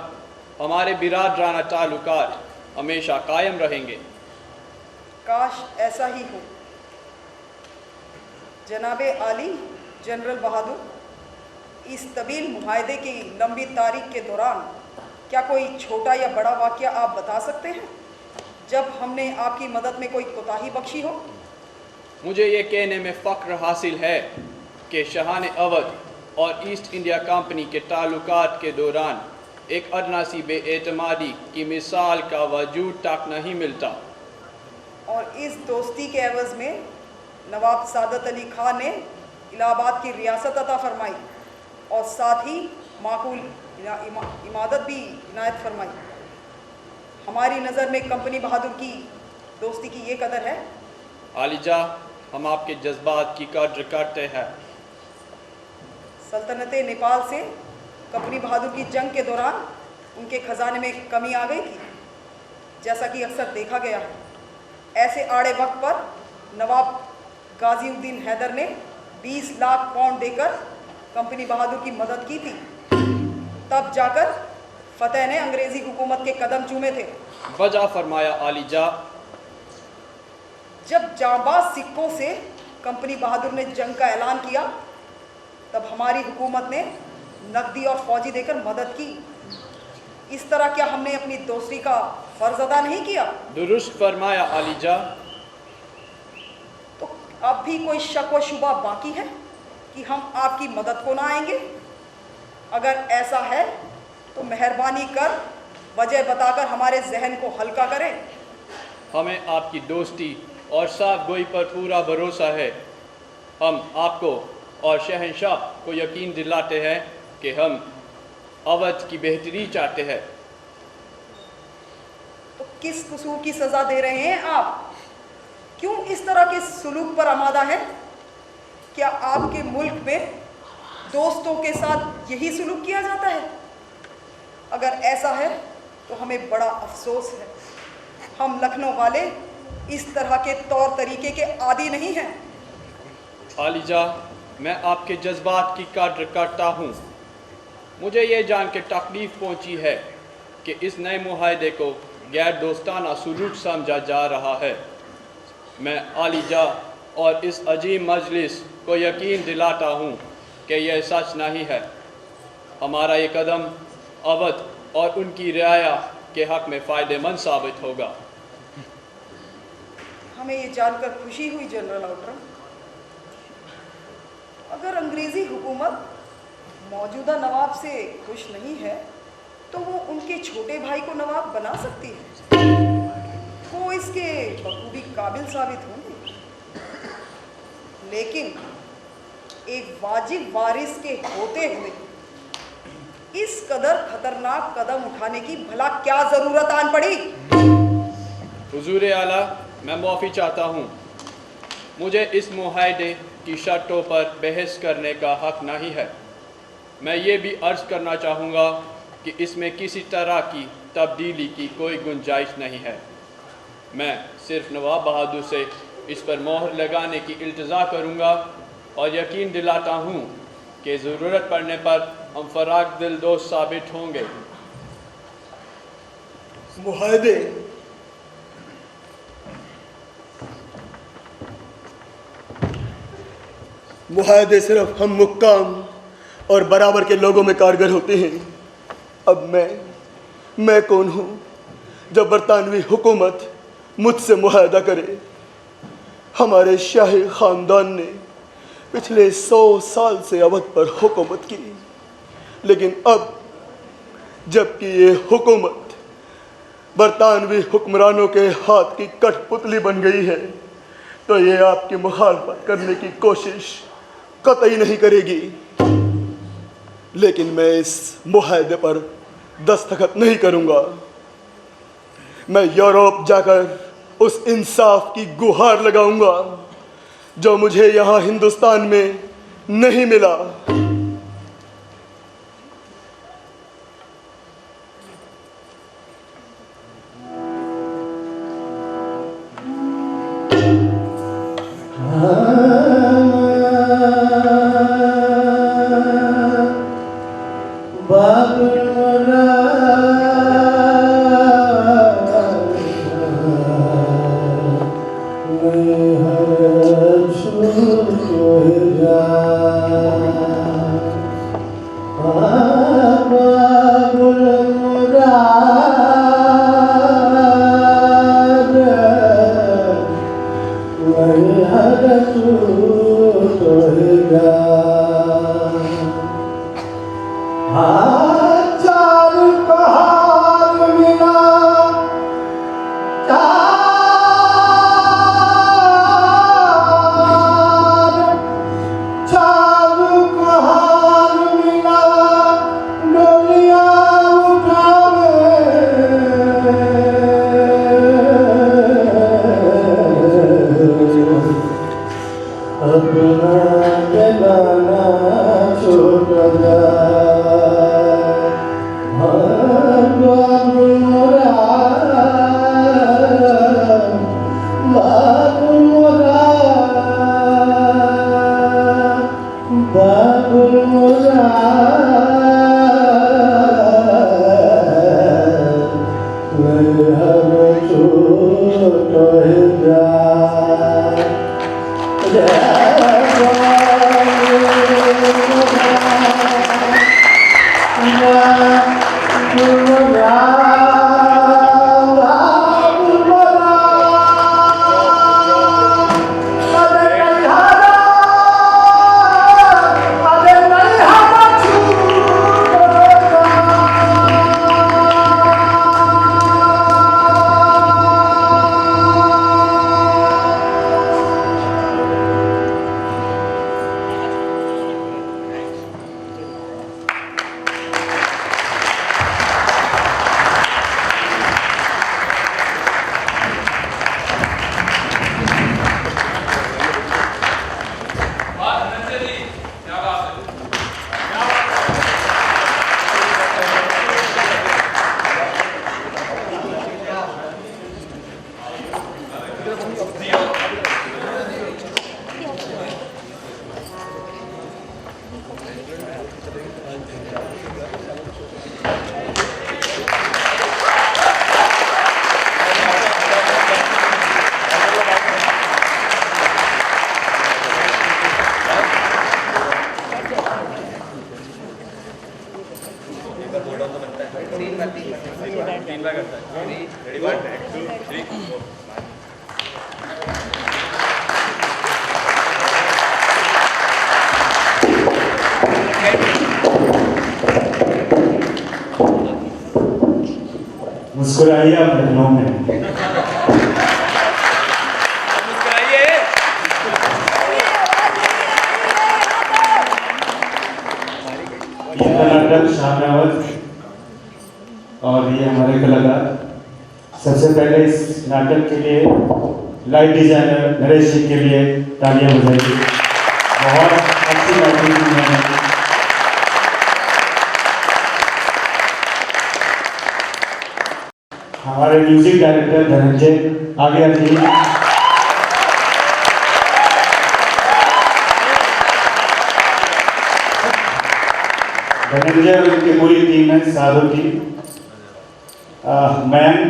हमारे बिरादराना ताल्लुकात हमेशा कायम रहेंगे। काश ऐसा ही हो। जनाबे आली जनरल बहादुर, इस तवील मुआहदे की लंबी तारीख के दौरान क्या कोई छोटा या बड़ा वाक़या आप बता सकते हैं जब हमने आपकी मदद में कोई कोताही बख्शी हो? मुझे ये कहने में फ़ख्र हासिल है कि शहान अवध और ईस्ट इंडिया कंपनी के ताल्लुकात के दौरान एक अदना सी बेएतमादी की मिसाल का वजूद तक नहीं मिलता। और इस दोस्ती के एवज़ में नवाब सादत अली खान ने इलाहाबाद की रियासत अता फरमाई और साथ ही माकूल इमादत भी इनायत फरमाई। हमारी नज़र में कंपनी बहादुर की दोस्ती की ये कदर है। आलिजा, हम आपके जज्बात की कद्र करते हैं। सल्तनत नेपाल से कंपनी बहादुर की जंग के दौरान उनके ख़जाने में कमी आ गई थी, जैसा कि अक्सर देखा गया है। ऐसे आड़े वक्त पर नवाब गाज़ीउद्दीन हैदर ने 20 लाख पाउंड देकर कंपनी बहादुर की मदद की थी। तब जाकर फतेह ने अंग्रेज़ी हुकूमत के कदम चूमे थे। वजह फरमाया आलिजा। जब जांबाज सिक्कों से कंपनी बहादुर ने जंग का ऐलान किया, तब हमारी हुकूमत ने नकदी और फौजी देकर मदद की। इस तरह क्या हमने अपनी दोस्ती का फ़र्ज़ अदा नहीं किया? दुरुस्त फरमाया आलिजा। तो अब भी कोई शक व शुबा बाकी है कि हम आपकी मदद को ना आएंगे? अगर ऐसा है तो मेहरबानी कर वजह बताकर हमारे जहन को हल्का करें। हमें आपकी दोस्ती और साफ गोई पर पूरा भरोसा है। हम आपको और शहंशाह को यकीन दिलाते हैं कि हम अवध की बेहतरी चाहते हैं। तो किस कसूर की सज़ा दे रहे हैं आप? क्यों इस तरह के सुलूक पर आमादा है? क्या आपके मुल्क में दोस्तों के साथ यही सुलूक किया जाता है? अगर ऐसा है तो हमें बड़ा अफसोस है। हम लखनऊ वाले इस तरह के तौर तरीके के आदी नहीं हैं। आलिजा, मैं आपके जज्बात की कद्र करता हूँ। मुझे ये जान के तकलीफ़ पहुँची है कि इस नए मुआहदे को गैर दोस्ताना सुलूक समझा जा रहा है। मैं आलिजा और इस अजीम मजलिस को यकीन दिलाता हूँ कि यह सच नहीं है। हमारा ये कदम अवध और उनकी रियाया के हक़ में फ़ायदेमंद साबित होगा। हमें ये जानकर खुशी हुई जनरल आउटरम, अगर अंग्रेज़ी हुकूमत मौजूदा नवाब से खुश नहीं है तो वो उनके छोटे भाई को नवाब बना सकती है। वो इसके बखूबी काबिल साबित होंगे। लेकिन एक वाजिब वारिस के होते हुए इस कदर खतरनाक कदम उठाने की भला क्या जरूरत आन पड़ी? हुजूर आला, मैं माफ़ी चाहता हूँ। मुझे इस मुआहदे की शर्तों पर बहस करने का हक नहीं है। मैं ये भी अर्ज़ करना चाहूँगा कि इसमें किसी तरह की तब्दीली की कोई गुंजाइश नहीं है। मैं सिर्फ नवाब बहादुर से इस पर मोहर लगाने की इल्तिजा करूँगा और यकीन दिलाता हूँ कि ज़रूरत पड़ने पर हम फराग दिल दोस्त साबित होंगे। मुआहदे मुआहदे सिर्फ हम मुक्काम और बराबर के लोगों में कारगर होते हैं। अब मैं कौन हूँ जब बरतानवी हुकूमत मुझसे मुआहदा करे? हमारे शाही ख़ानदान ने पिछले 100 साल से अवध पर हुकूमत की, लेकिन अब जबकि ये हुकूमत बरतानवी हुक्मरानों के हाथ की कठपुतली बन गई है, तो ये आपकी मुखालफत करने की कोशिश कतई नहीं करेगी। लेकिन मैं इस मुआहदे पर दस्तखत नहीं करूँगा। मैं यूरोप जाकर उस इंसाफ की गुहार लगाऊंगा जो मुझे यहाँ हिंदुस्तान में नहीं मिला। मुस्कुराइए आप लखनऊ में। मुस्कुराइए। ये नाटक शाहनावत और ये हमारे कलाकार। सबसे पहले इस नाटक के लिए लाइट डिजाइनर नरेश जी के लिए तालियां बजाइए। बहुत अच्छी लाइटिंग की मैंने। हमारे म्यूजिक डायरेक्टर धनंजय आगे आ जाइए। धनंजय और उनकी पूरी टीम है, साधु टीम। मयंक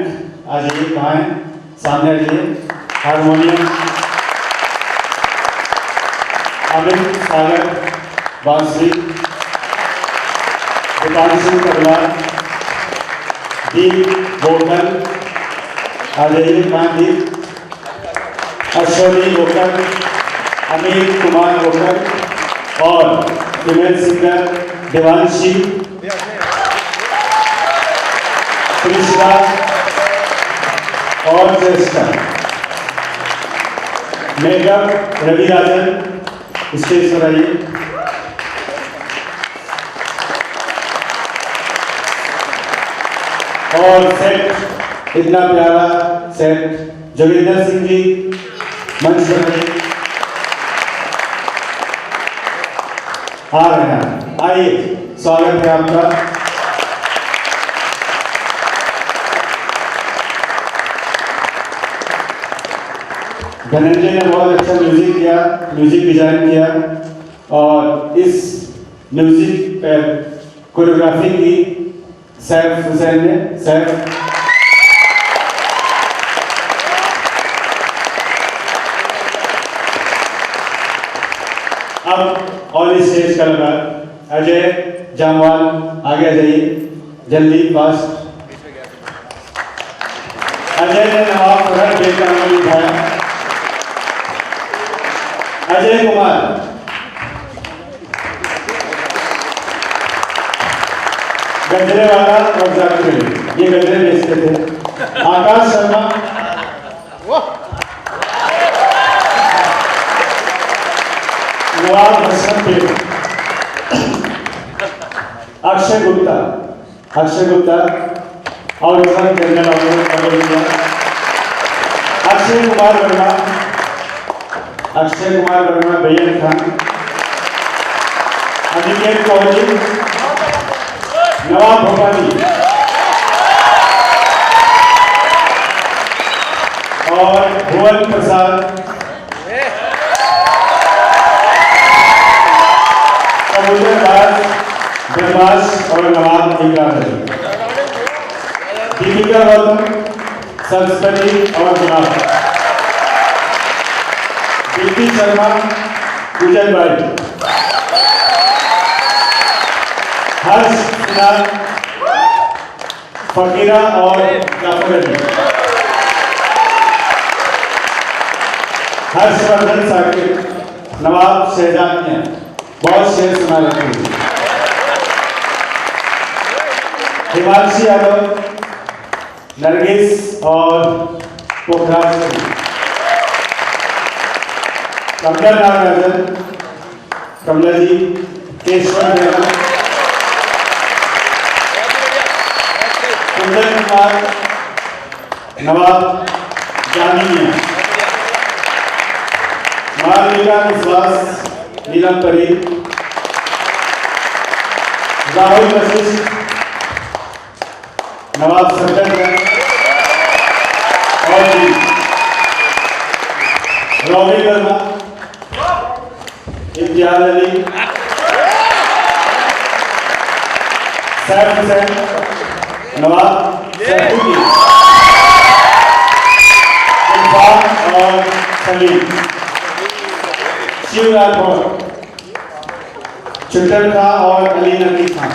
आ जाइए, कहाँ है? सामने आ जाइए। हारमोनियम अमित सागर, बांसुरी दीपांशु तबला, दीप वोकल आ जाइए, कहाँ दीप? अश्वनी वोकल, अमित कुमार वोकल और फीमेल सिंगर देवांशी, कृष्णा और ज्येष्ठा। मेकअप रवि राजन, स्टेज पर आइए। और सेट, इतना प्यारा सेट, जोगिंदर सिंह जी मंच पर आइए। आ रहे हैं, आइए, स्वागत है आपका। धनंजय ने बहुत अच्छा म्यूजिक किया, म्यूजिक डिजाइन किया और इस म्यूजिक पर कोरियोग्राफी की सैफ हुसैन ने। सैफ अब ऑन स्टेज कलाकार अजय जामवाल आगे आ जाइए, जल्दी फास्ट। अजय ने नवाब फरहत बेग का नाम लिखाया। अजय कुमार, गजरे वाला और जाकिर, ये गजरे बेचते थे। आकाश शर्मा, नवाब हसन बेग, अक्षय गुप्ता, अक्षय गुप्ता और जनरल अक्षय कुमार वर्मा, अक्षय कुमार वर्मा, बैयन खान, अनिकेत कोहली, नवाब भोपाली और भुवन प्रसाद, कबूतरबाज बदमाश और नवाब इकराम अली, दीपिका गौतम, सरस्वती और गुलाब, दीप्ति शर्मा, पूजन भाई, हर्ष सिन्हा, फकीरा और जाफर अली, हर्षवर्धन साकिब, नवाब शहजाद ने बहुत शेर सुना रहे थे। हिमांशी यादव, नरगिस और पोखराज, कमला नागराजन, कमला जी, केशवर मेहरा, कुंदन कुमार, नवाब जानिया, मालविका विश्वास, नीलम परी, राहुल वशिष्ठ, नवाब सफदरजंग और रॉबी वर्मा, इम्तियाज अली, सैफ हुसैन, नवाब सैफुद्दीन, इरफान और सलीम, शिव राठौर, चुटल खां और अली नकी खान,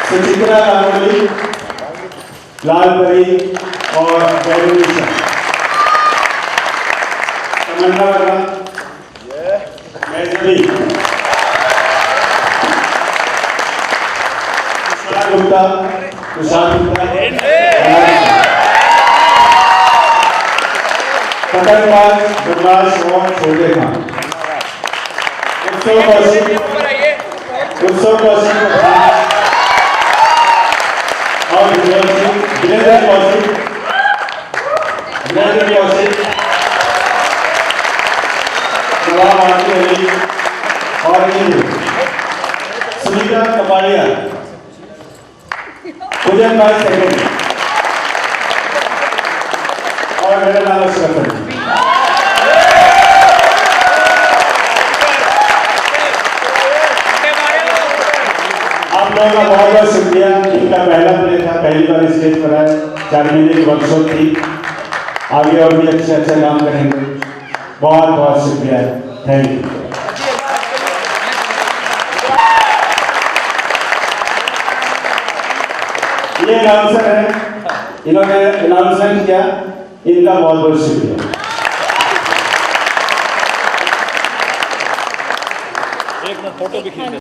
सुचित्रा गांगुली, लाल परी और बैरू निशा, तमन्ना वर्मा, मैजली, गुप्ता, तुषार गुप्ता, पतंगबाज गुरबाज और छोटे खान, उत्सव कौशिक और वीरेंद्र कौशिक, नवाब आरती अली और सुनीता कपाड़िया, पूजन भाई सेक्रेटरी और मेरा नाम अशरफ है। आप लोगों का बहुत बहुत शुक्रिया। इनका पहला प्ले था, पहली बार स्टेज पर आए, 4 महीने की वर्कशॉप थी, आगे और भी अच्छे अच्छे काम करेंगे। बहुत बहुत शुक्रिया, थैंक यू। ये अनाउंसर है, इन्होंने अनाउंसमेंट किया, इनका बहुत बहुत शुक्रिया। एक फोटो भी खींच